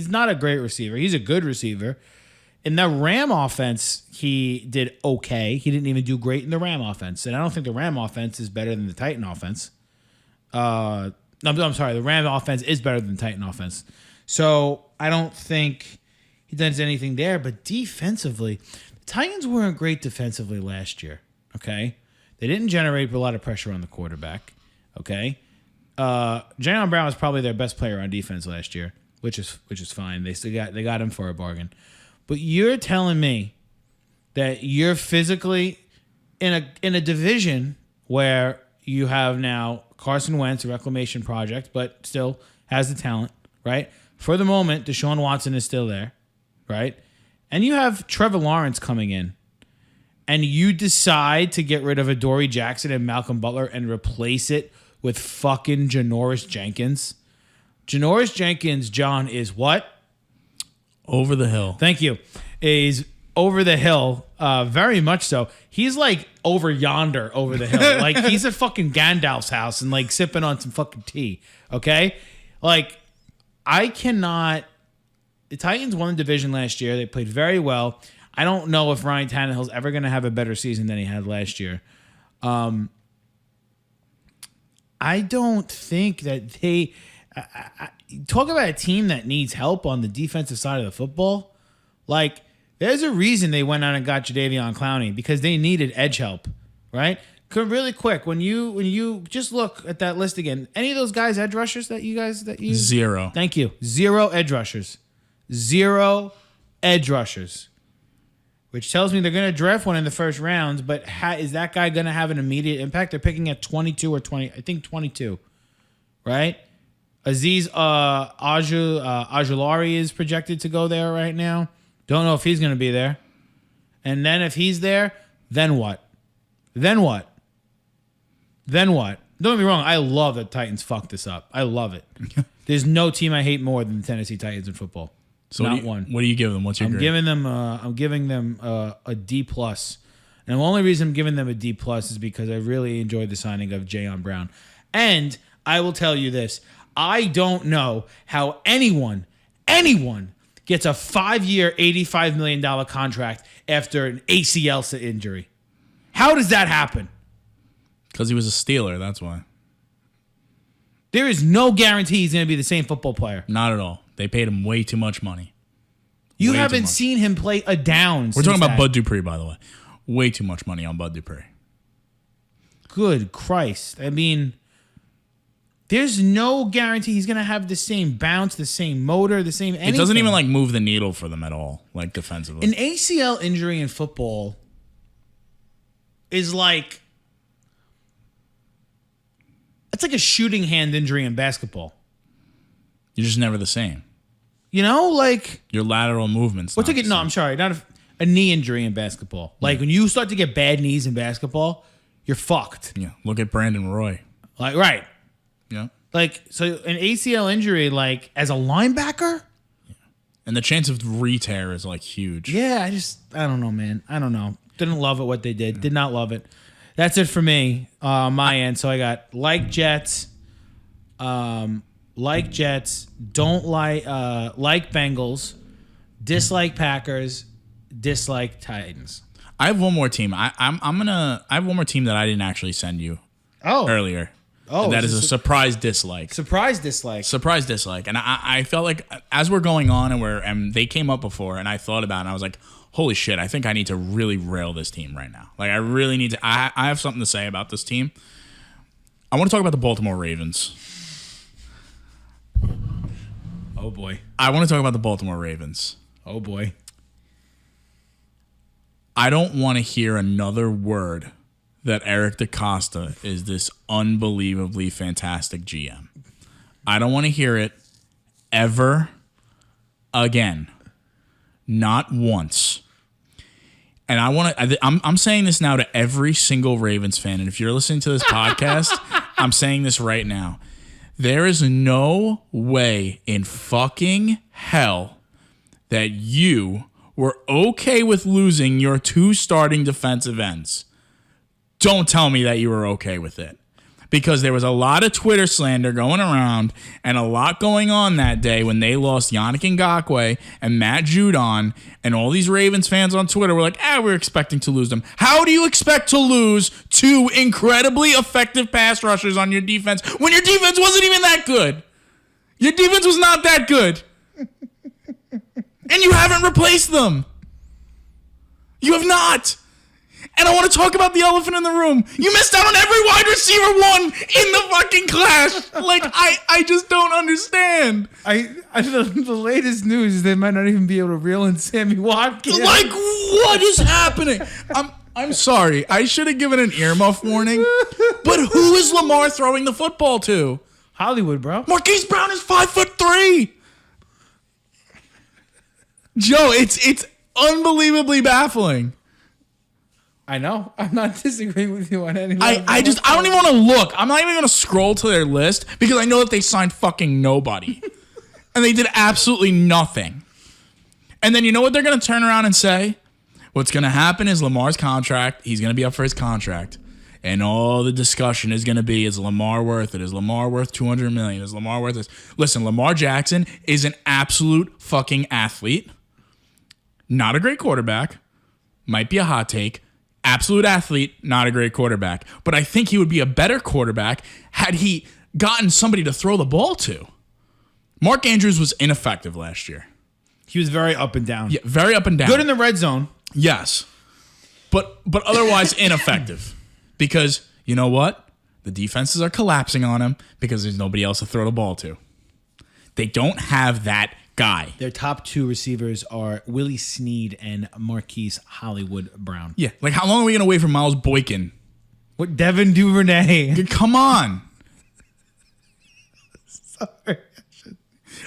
not a great receiver. He's a good receiver. In the Ram offense, he did okay. He didn't even do great in the Ram offense. And I don't think the Ram offense is better than the Titan offense. I'm sorry. The Ram offense is better than the Titan offense. So I don't think he does anything there. But defensively, Titans weren't great defensively last year. Okay, they didn't generate a lot of pressure on the quarterback. Okay, Jayon Brown was probably their best player on defense last year, which is fine. They got him for a bargain. But you're telling me that you're physically in a division where you have now Carson Wentz, a reclamation project, but still has the talent, right? For the moment, Deshaun Watson is still there, right? And you have Trevor Lawrence coming in, and you decide to get rid of Adoree Jackson and Malcolm Butler and replace it with fucking Janoris Jenkins. Janoris Jenkins, John, is what? Over the hill. Thank you. Is over the hill, very much so. He's like over yonder, over the hill. Like he's at fucking Gandalf's house and like sipping on some fucking tea. Okay, like I cannot. The Titans won the division last year. They played very well. I don't know if Ryan Tannehill's ever going to have a better season than he had last year. I don't think that they talk about a team that needs help on the defensive side of the football. Like, there's a reason they went out and got Jadeveon Clowney because they needed edge help, right? Really quick, when you just look at that list again, any of those guys edge rushers that you Zero. Thank you. 0 edge rushers. 0 edge rushers. Which tells me they're going to draft one in the first round, but is that guy going to have an immediate impact? They're picking at 22 or 20, I think 22, right? Azeez Ojulari is projected to go there right now. Don't know if he's going to be there. And then if he's there, then what? Then what? Then what? Don't get me wrong. I love that Titans fucked this up. I love it. There's no team I hate more than the Tennessee Titans in football. So not one. What do you give them? What's your grade? I'm giving them a D plus, and the only reason I'm giving them a D plus is because I really enjoyed the signing of Jayon Brown. And I will tell you this: I don't know how anyone gets a 5-year, $85 million contract after an ACL injury. How does that happen? Because he was a Steeler. That's why. There is no guarantee he's going to be the same football player. Not at all. They paid him way too much money. You haven't seen him play a down. We're talking about Bud Dupree, by the way. Way too much money on Bud Dupree. Good Christ. I mean, there's no guarantee he's going to have the same bounce, the same motor, the same anything. It doesn't even like move the needle for them at all, like defensively. An ACL injury in football is like, it's like a shooting hand injury in basketball. You're just never the same. You know, like your lateral movements. No, I'm sorry, not a knee injury in basketball. Like when you start to get bad knees in basketball, you're fucked. Yeah, look at Brandon Roy. Like right. Yeah. Like so, an ACL injury, like as a linebacker. Yeah. And the chance of re-tear is like huge. Yeah, I don't know, man. I don't know. Didn't love it what they did. Did not love it. That's it for me on my end. So I got Jets. Like Jets, don't like Bengals, dislike Packers, dislike Titans. I have one more team. I have one more team that I didn't actually send you earlier. Oh, that is a surprise dislike. Surprise dislike. Surprise dislike. And I felt like as we're going on and they came up before and I thought about it and I was like, holy shit, I think I need to really rail this team right now. Like I really need to I have something to say about this team. I want to talk about the Baltimore Ravens. Oh, boy. I want to talk about the Baltimore Ravens. Oh, boy. I don't want to hear another word that Eric DaCosta is this unbelievably fantastic GM. I don't want to hear it ever again. Not once. And I'm saying this now to every single Ravens fan. And if you're listening to this podcast, I'm saying this right now. There is no way in fucking hell that you were okay with losing your 2 starting defensive ends. Don't tell me that you were okay with it. Because there was a lot of Twitter slander going around and a lot going on that day when they lost Yannick Ngakoue and Matt Judon, and all these Ravens fans on Twitter were like, we're expecting to lose them. How do you expect to lose 2 incredibly effective pass rushers on your defense when your defense wasn't even that good? Your defense was not that good. And you haven't replaced them. You have not. And I want to talk about the elephant in the room. You missed out on every wide receiver one in the fucking class. Like, I just don't understand. The latest news is they might not even be able to reel in Sammy Watkins. Like, what is happening? I'm sorry. I should have given an earmuff warning. But who is Lamar throwing the football to? Hollywood, bro. Marquise Brown is 5'3". Joe, it's unbelievably baffling. I know. I'm not disagreeing with you on any level. I don't even want to look. I'm not even going to scroll to their list because I know that they signed fucking nobody. And they did absolutely nothing. And then you know what they're going to turn around and say? What's going to happen is Lamar's contract, he's going to be up for his contract. And all the discussion is going to be, is Lamar worth it? Is Lamar worth $200 million? Is Lamar worth this? Listen, Lamar Jackson is an absolute fucking athlete. Not a great quarterback. Might be a hot take. Absolute athlete, not a great quarterback. But I think he would be a better quarterback had he gotten somebody to throw the ball to. Mark Andrews was ineffective last year. He was very up and down. Yeah, very up and down. Good in the red zone. Yes. But otherwise ineffective. Because you know what? The defenses are collapsing on him because there's nobody else to throw the ball to. They don't have that guy. Their top two receivers are Willie Snead and Marquise Hollywood Brown. Yeah. Like, how long are we going to wait for Miles Boykin? What, Devin Duvernay? Come on. Sorry.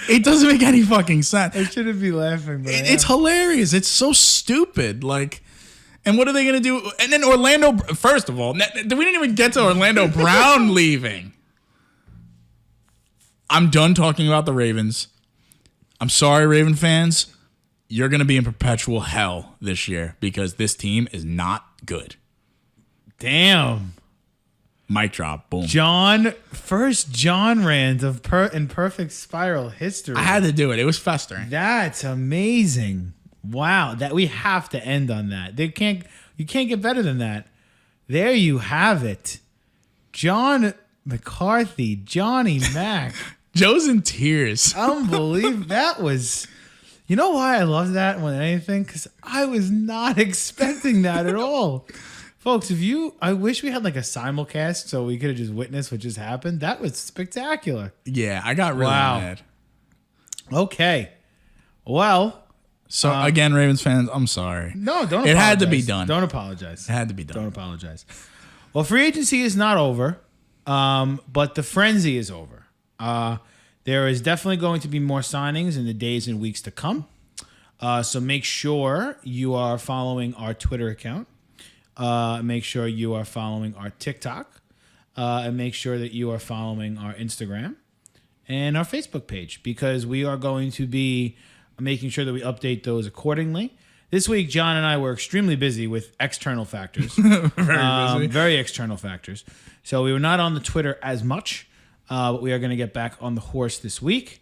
It doesn't make any fucking sense. I shouldn't be laughing, but It's hilarious. It's so stupid. Like, and what are they going to do? And then Orlando, first of all, we didn't even get to Orlando Brown leaving. I'm done talking about the Ravens. I'm sorry, Raven fans. You're going to be in perpetual hell this year because this team is not good. Damn. Mic drop. Boom. First John rant in Perfect Spiral history. I had to do it. It was festering. That's amazing. Wow. That we have to end on that. You can't get better than that. There you have it. John McCarthy, Johnny Mac. Joe's in tears. Unbelievable. That was... You know why I love that more than anything? Because I was not expecting that at all. Folks, I wish we had like a simulcast so we could have just witnessed what just happened. That was spectacular. Yeah, I got really mad. Okay. Well... So, again, Ravens fans, I'm sorry. No, don't apologize. It had to be done. Don't apologize. It had to be done. Don't apologize. Well, free agency is not over, but the frenzy is over. There is definitely going to be more signings in the days and weeks to come. So make sure you are following our Twitter account. Make sure you are following our TikTok. And make sure that you are following our Instagram and our Facebook page because we are going to be making sure that we update those accordingly. This week, John and I were extremely busy with external factors. Very external factors. So we were not on the Twitter as much. But we are going to get back on the horse this week.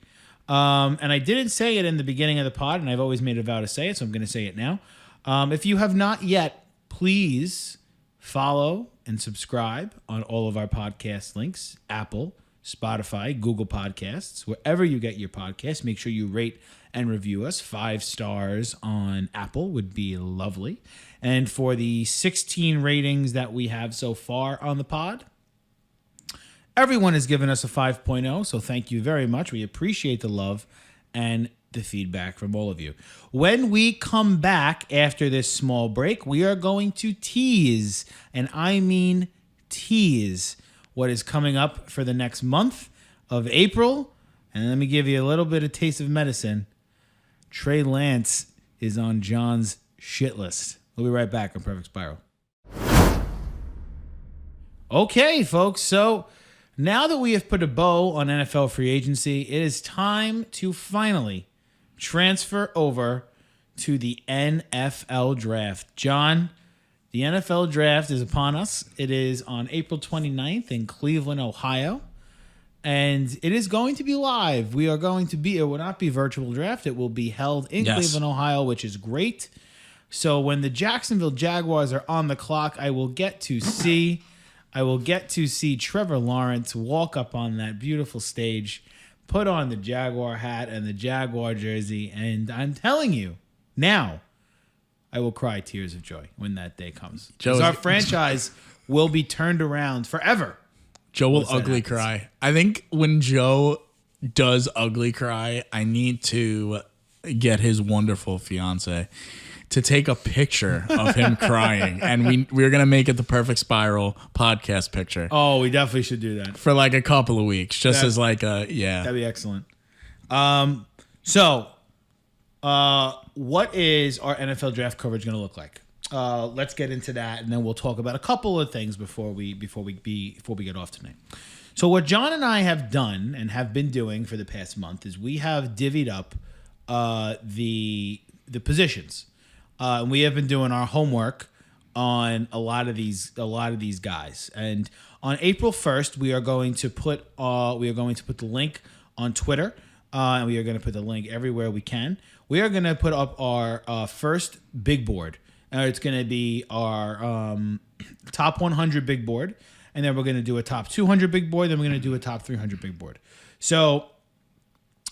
And I didn't say it in the beginning of the pod, and I've always made a vow to say it, so I'm going to say it now. If you have not yet, please follow and subscribe on all of our podcast links, Apple, Spotify, Google Podcasts, wherever you get your podcasts. Make sure you rate and review us. 5 stars on Apple would be lovely. And for the 16 ratings that we have so far on the pod, everyone has given us a 5.0, so thank you very much. We appreciate the love and the feedback from all of you. When we come back after this small break, we are going to tease, and I mean tease, what is coming up for the next month of April. And let me give you a little bit of taste of medicine. Trey Lance is on John's shit list. We'll be right back on Perfect Spiral. Okay, folks, so now that we have put a bow on NFL free agency, it is time to finally transfer over to the NFL draft. John, the NFL draft is upon us. It is on April 29th in Cleveland, Ohio. And it is going to be live. It will not be virtual draft. It will be held in Cleveland, Ohio, which is great. So when the Jacksonville Jaguars are on the clock, I will get to see Trevor Lawrence walk up on that beautiful stage, put on the Jaguar hat and the Jaguar jersey, and I'm telling you, now, I will cry tears of joy when that day comes. Joe, Because our franchise will be turned around forever. Joe will Once that ugly happens. cry. I think when Joe does ugly cry, I need to get his wonderful fiance to take a picture of him crying, and we're gonna make it the Perfect Spiral podcast picture Oh, we definitely should do that. for like a couple of weeks, just That- as like a That'd be excellent. What is our NFL draft coverage going to look like? Let's get into that, and then we'll talk about a couple of things before we get off tonight. So, what John and I have done and have been doing for the past month is we have divvied up the positions. We have been doing our homework on a lot of these guys. And on April 1st, we are going to put the link on Twitter, and we are going to put the link everywhere we can. We are going to put up our first big board. It's going to be our top 100 big board, and then we're going to do a top 200 big board. Then we're going to do a top 300 big board. So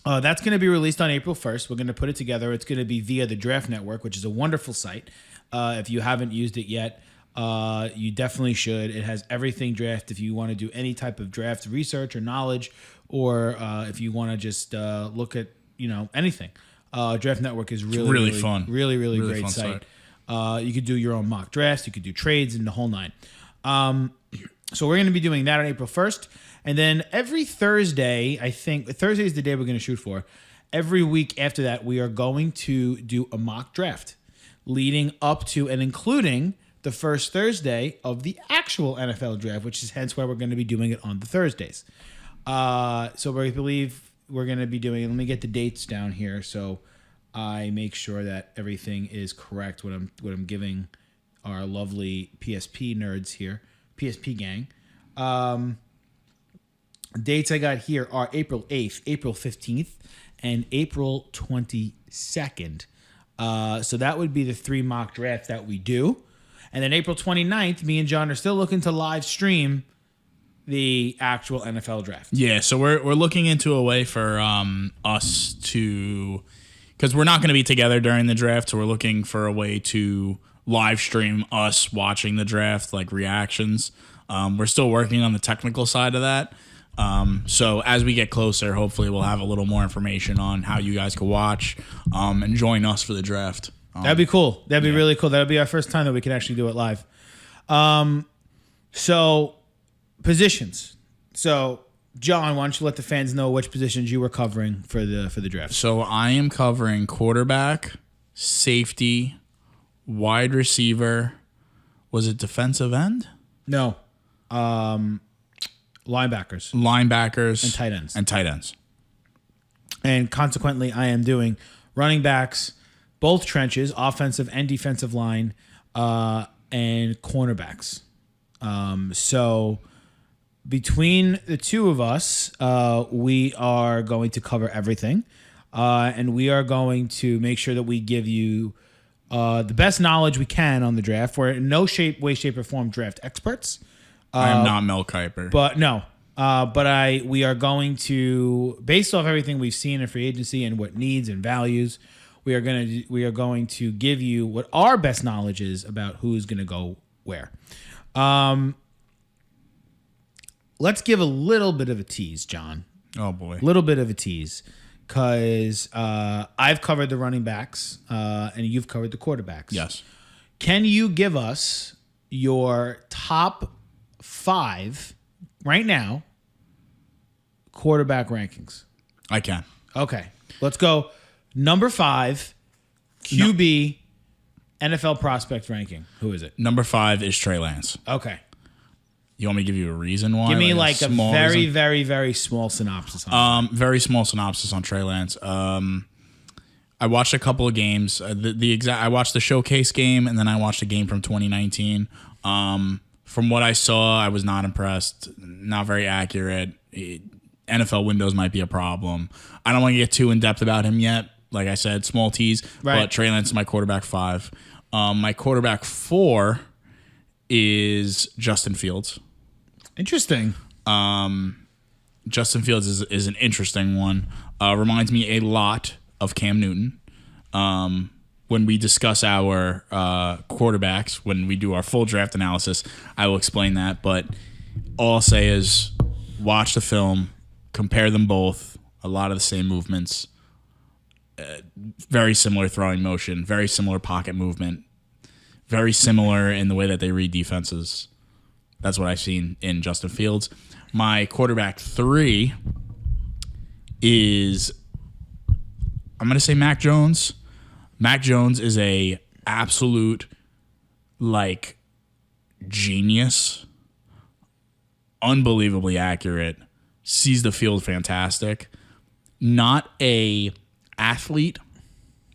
that's going to be released on April 1st. We're going to put it together. It's going to be via the Draft Network, which is a wonderful site. If you haven't used it yet, you definitely should. It has everything draft. If you want to do any type of draft research or knowledge, or if you want to just look at anything, Draft Network is really fun. Really Really great fun site. You could do your own mock drafts. You could do trades and the whole nine. So we're going to be doing that on April 1st. And then every Thursday, I think Thursday is the day we're going to shoot for. Every week after that, we are going to do a mock draft leading up to and including the first Thursday of the actual NFL draft, which is hence why we're going to be doing it on the Thursdays. So we believe we're going to be doing, let me get the dates down here so I make sure that everything is correct, what I'm giving our lovely PSP nerds here, PSP gang. Dates I got here are April 8th, April 15th, and April 22nd. So that would be the 3 mock drafts that we do. And then April 29th, me and John are still looking to live stream the actual NFL draft. Yeah, so we're looking into a way for us to, because we're not going to be together during the draft, so we're looking for a way to live stream us watching the draft, like reactions. We're still working on the technical side of that. So as we get closer, hopefully we'll have a little more information on how you guys can watch and join us for the draft. That'd be cool. That'd be really cool. That'd be our first time that we could actually do it live. So positions. So John, why don't you let the fans know which positions you were covering for the draft? So I am covering quarterback, safety, wide receiver. Was it defensive end? No. Linebackers. Linebackers. And tight ends. And consequently, I am doing running backs, both trenches, offensive and defensive line, and cornerbacks. So between the two of us, we are going to cover everything. And we are going to make sure that we give you the best knowledge we can on the draft. We're in no way, shape, or form draft experts. I am not Mel Kiper. But no. We are going to, based off everything we've seen in free agency and what needs and values, we are going to give you what our best knowledge is about who's going to go where. Let's give a little bit of a tease, John. Oh boy, A little bit of a tease, because I've covered the running backs and you've covered the quarterbacks. Yes. Can you give us your top 5 right now quarterback rankings? I can. Okay, let's go. Number 5 QB NFL prospect ranking. Who is it? Number 5 is Trey Lance. Okay, You want me to give you a reason why? give me like a small very, reason? very, very small synopsis on it. Very small synopsis on Trey Lance. I watched a couple of games. I watched the showcase game, and then I watched a game from 2019. From what I saw, I was not impressed. Not very accurate. NFL windows might be a problem. I don't want to get too in depth about him yet. Like I said, small tease. Right. But Trey Lance is my quarterback 5. My quarterback 4 is Justin Fields. Interesting. Justin Fields is an interesting one. Reminds me a lot of Cam Newton. when we discuss our quarterbacks, when we do our full draft analysis, I will explain that. But all I'll say is watch the film, compare them both. A lot of the same movements. Very similar throwing motion, very similar pocket movement, very similar in the way that they read defenses. That's what I've seen in Justin Fields. My quarterback 3 is, I'm going to say Mac Jones. Mac Jones is a absolute, like, genius. Unbelievably accurate. Sees the field fantastic. Not a athlete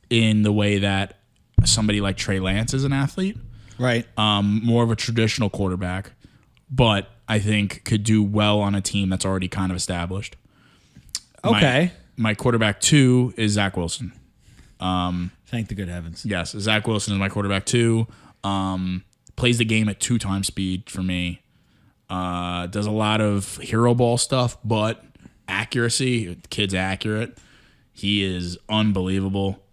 in the way that somebody like Trey Lance is an athlete. Right. More of a traditional quarterback, but I think could do well on a team that's already kind of established. Okay. My quarterback 2 is Zach Wilson. Thank the good heavens. Yes, Zach Wilson is my quarterback 2. Plays the game at 2 times speed for me. Does a lot of hero ball stuff, but accuracy. The kid's accurate. He is unbelievable.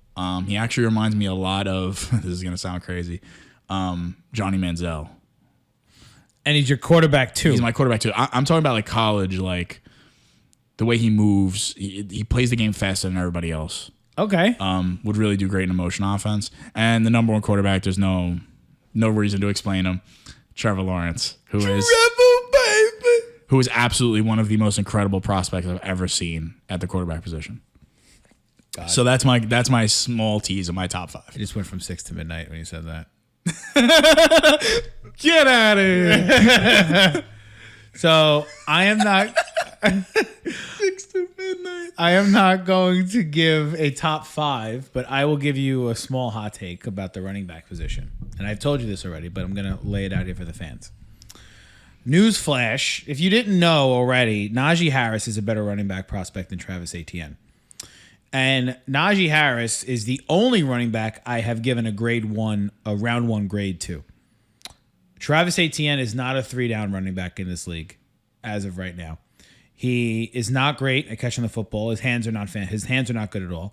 He actually reminds me a lot of, this is going to sound crazy, Johnny Manziel. And he's your quarterback too. He's my quarterback too. I'm talking about like college, like the way he moves. He plays the game faster than everybody else. Okay. Would really do great in a motion offense. And the number 1 quarterback, there's no reason to explain him. Trevor Lawrence, who is absolutely one of the most incredible prospects I've ever seen at the quarterback position. So that's my small tease of my top 5. I just went from 6 to midnight when you said that. Get out of here. So I am not 6 to midnight. I am not going to give a top 5, but I will give you a small hot take about the running back position. And I've told you this already, but I'm going to lay it out here for the fans. Newsflash, if you didn't know already, Najee Harris is a better running back prospect than Travis Etienne. And Najee Harris is the only running back I have given a round 1 grade to. Travis Etienne is not a 3-down running back in this league as of right now. He is not great at catching the football. His hands are not good at all.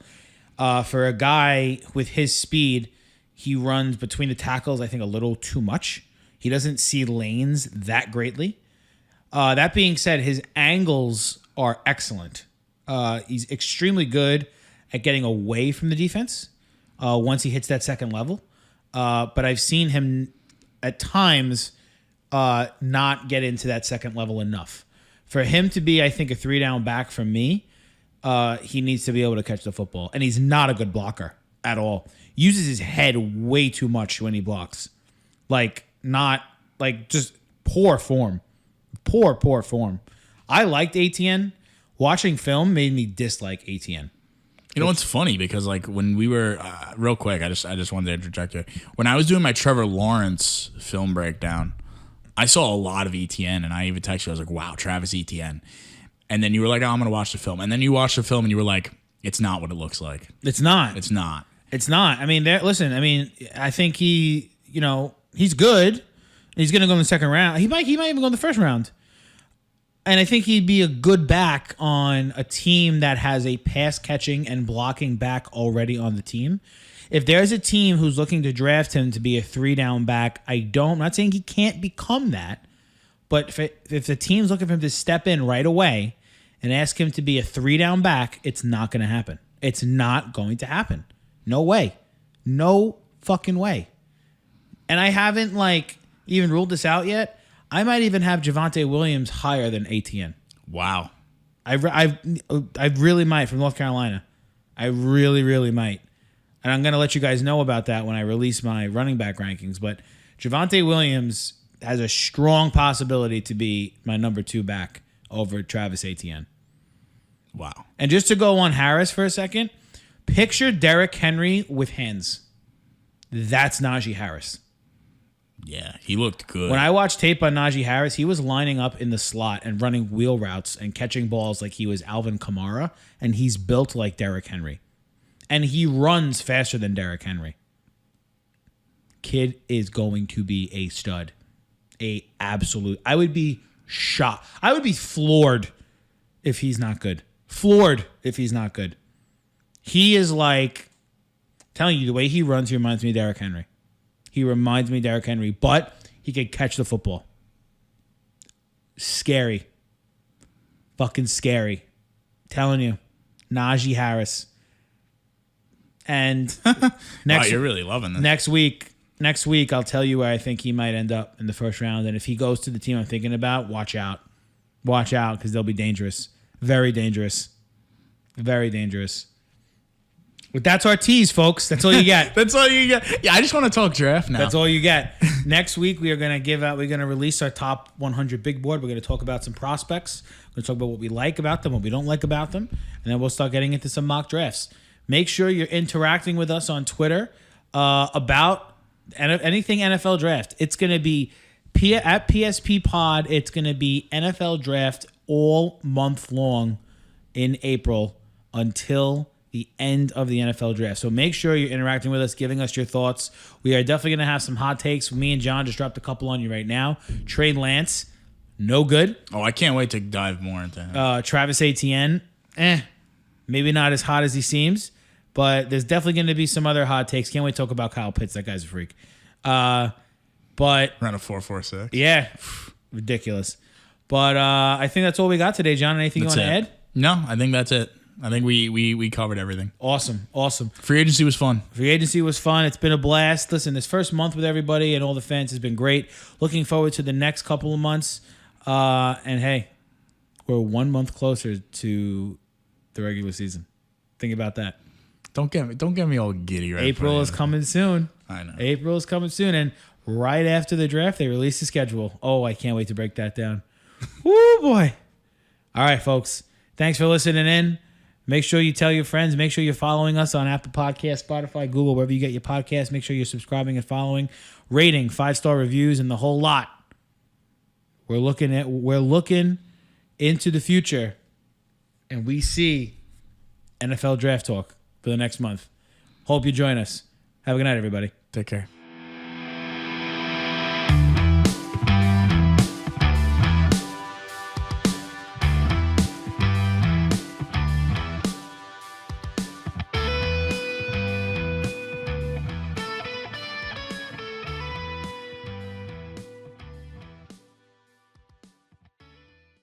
For a guy with his speed, he runs between the tackles, I think, a little too much. He doesn't see lanes that greatly. That being said, his angles are excellent. He's extremely good at getting away from the defense once he hits that second level. But I've seen him at times not get into that second level enough. For him to be, I think, a 3-down back for me, he needs to be able to catch the football. And he's not a good blocker at all. Uses his head way too much when he blocks. Just poor form. Poor form. I liked Etienne. Watching film made me dislike Etienne. You know what's funny, because like when we were real quick, I just wanted to interject here. When I was doing my Trevor Lawrence film breakdown, I saw a lot of Etienne, and I even texted you. I was like, "Wow, Travis Etienne." And then you were like, "Oh, I'm gonna watch the film." And then you watched the film, and you were like, "It's not what it looks like." It's not. It's not. It's not. I mean, listen. I mean, I think he's good. He's gonna go in the second round. He might even go in the first round. And I think he'd be a good back on a team that has a pass catching and blocking back already on the team. If there's a team who's looking to draft him to be a 3-down back, I'm not saying he can't become that, but if the team's looking for him to step in right away and ask him to be a 3-down back, it's not going to happen. It's not going to happen. No way. No fucking way. And I haven't even ruled this out yet. I might even have Devonte Williams higher than Etienne. Wow. I really might, from North Carolina. I really, really might. And I'm going to let you guys know about that when I release my running back rankings. But Devonte Williams has a strong possibility to be my number 2 back over Travis Etienne. Wow. And just to go on Harris for a second, picture Derrick Henry with hands. That's Najee Harris. Yeah, he looked good. When I watched tape on Najee Harris, he was lining up in the slot and running wheel routes and catching balls like he was Alvin Kamara, and he's built like Derrick Henry. And he runs faster than Derrick Henry. Kid is going to be a stud. I would be shocked. I would be floored if he's not good. Floored if he's not good. He is like Telling you, the way he runs, he reminds me of Derrick Henry. But he can catch the football. Scary. Fucking scary. Telling you. Najee Harris. And Wow, you're really loving this. Next week, I'll tell you where I think he might end up in the first round. And if he goes to the team I'm thinking about, watch out. Watch out, because they'll be dangerous. Very dangerous. Very dangerous. But that's our tease, folks. That's all you get. That's all you get. Yeah, I just want to talk draft now. That's all you get. Next week, we're going to release our top 100 big board. We're going to talk about some prospects. We're going to talk about what we like about them, what we don't like about them. And then we'll start getting into some mock drafts. Make sure you're interacting with us on Twitter about anything NFL draft. It's going to be at PSP Pod. It's going to be NFL draft all month long in April until the end of the NFL draft. So make sure you're interacting with us, giving us your thoughts. We are definitely going to have some hot takes. Me and John just dropped a couple on you right now. Trey Lance, no good. Oh, I can't wait to dive more into him. Travis Etienne, maybe not as hot as he seems, but there's definitely going to be some other hot takes. Can't wait to talk about Kyle Pitts. That guy's a freak. But around a 4.46. Yeah, ridiculous. But I think that's all we got today, John. Anything you want to add? No, I think that's it. I think we covered everything. Awesome. Free agency was fun. It's been a blast. Listen, this first month with everybody and all the fans has been great. Looking forward to the next couple of months. And hey, we're 1 month closer to the regular season. Think about that. Don't get me all giddy right April is coming soon. I know. April is coming soon. And right after the draft, they release the schedule. Oh, I can't wait to break that down. Woo, boy. All right, folks. Thanks for listening in. Make sure you tell your friends. Make sure you're following us on Apple Podcasts, Spotify, Google, wherever you get your podcasts. Make sure you're subscribing and following, rating, 5-star reviews, and the whole lot. We're looking into the future, and we see NFL draft talk for the next month. Hope you join us. Have a good night, everybody. Take care.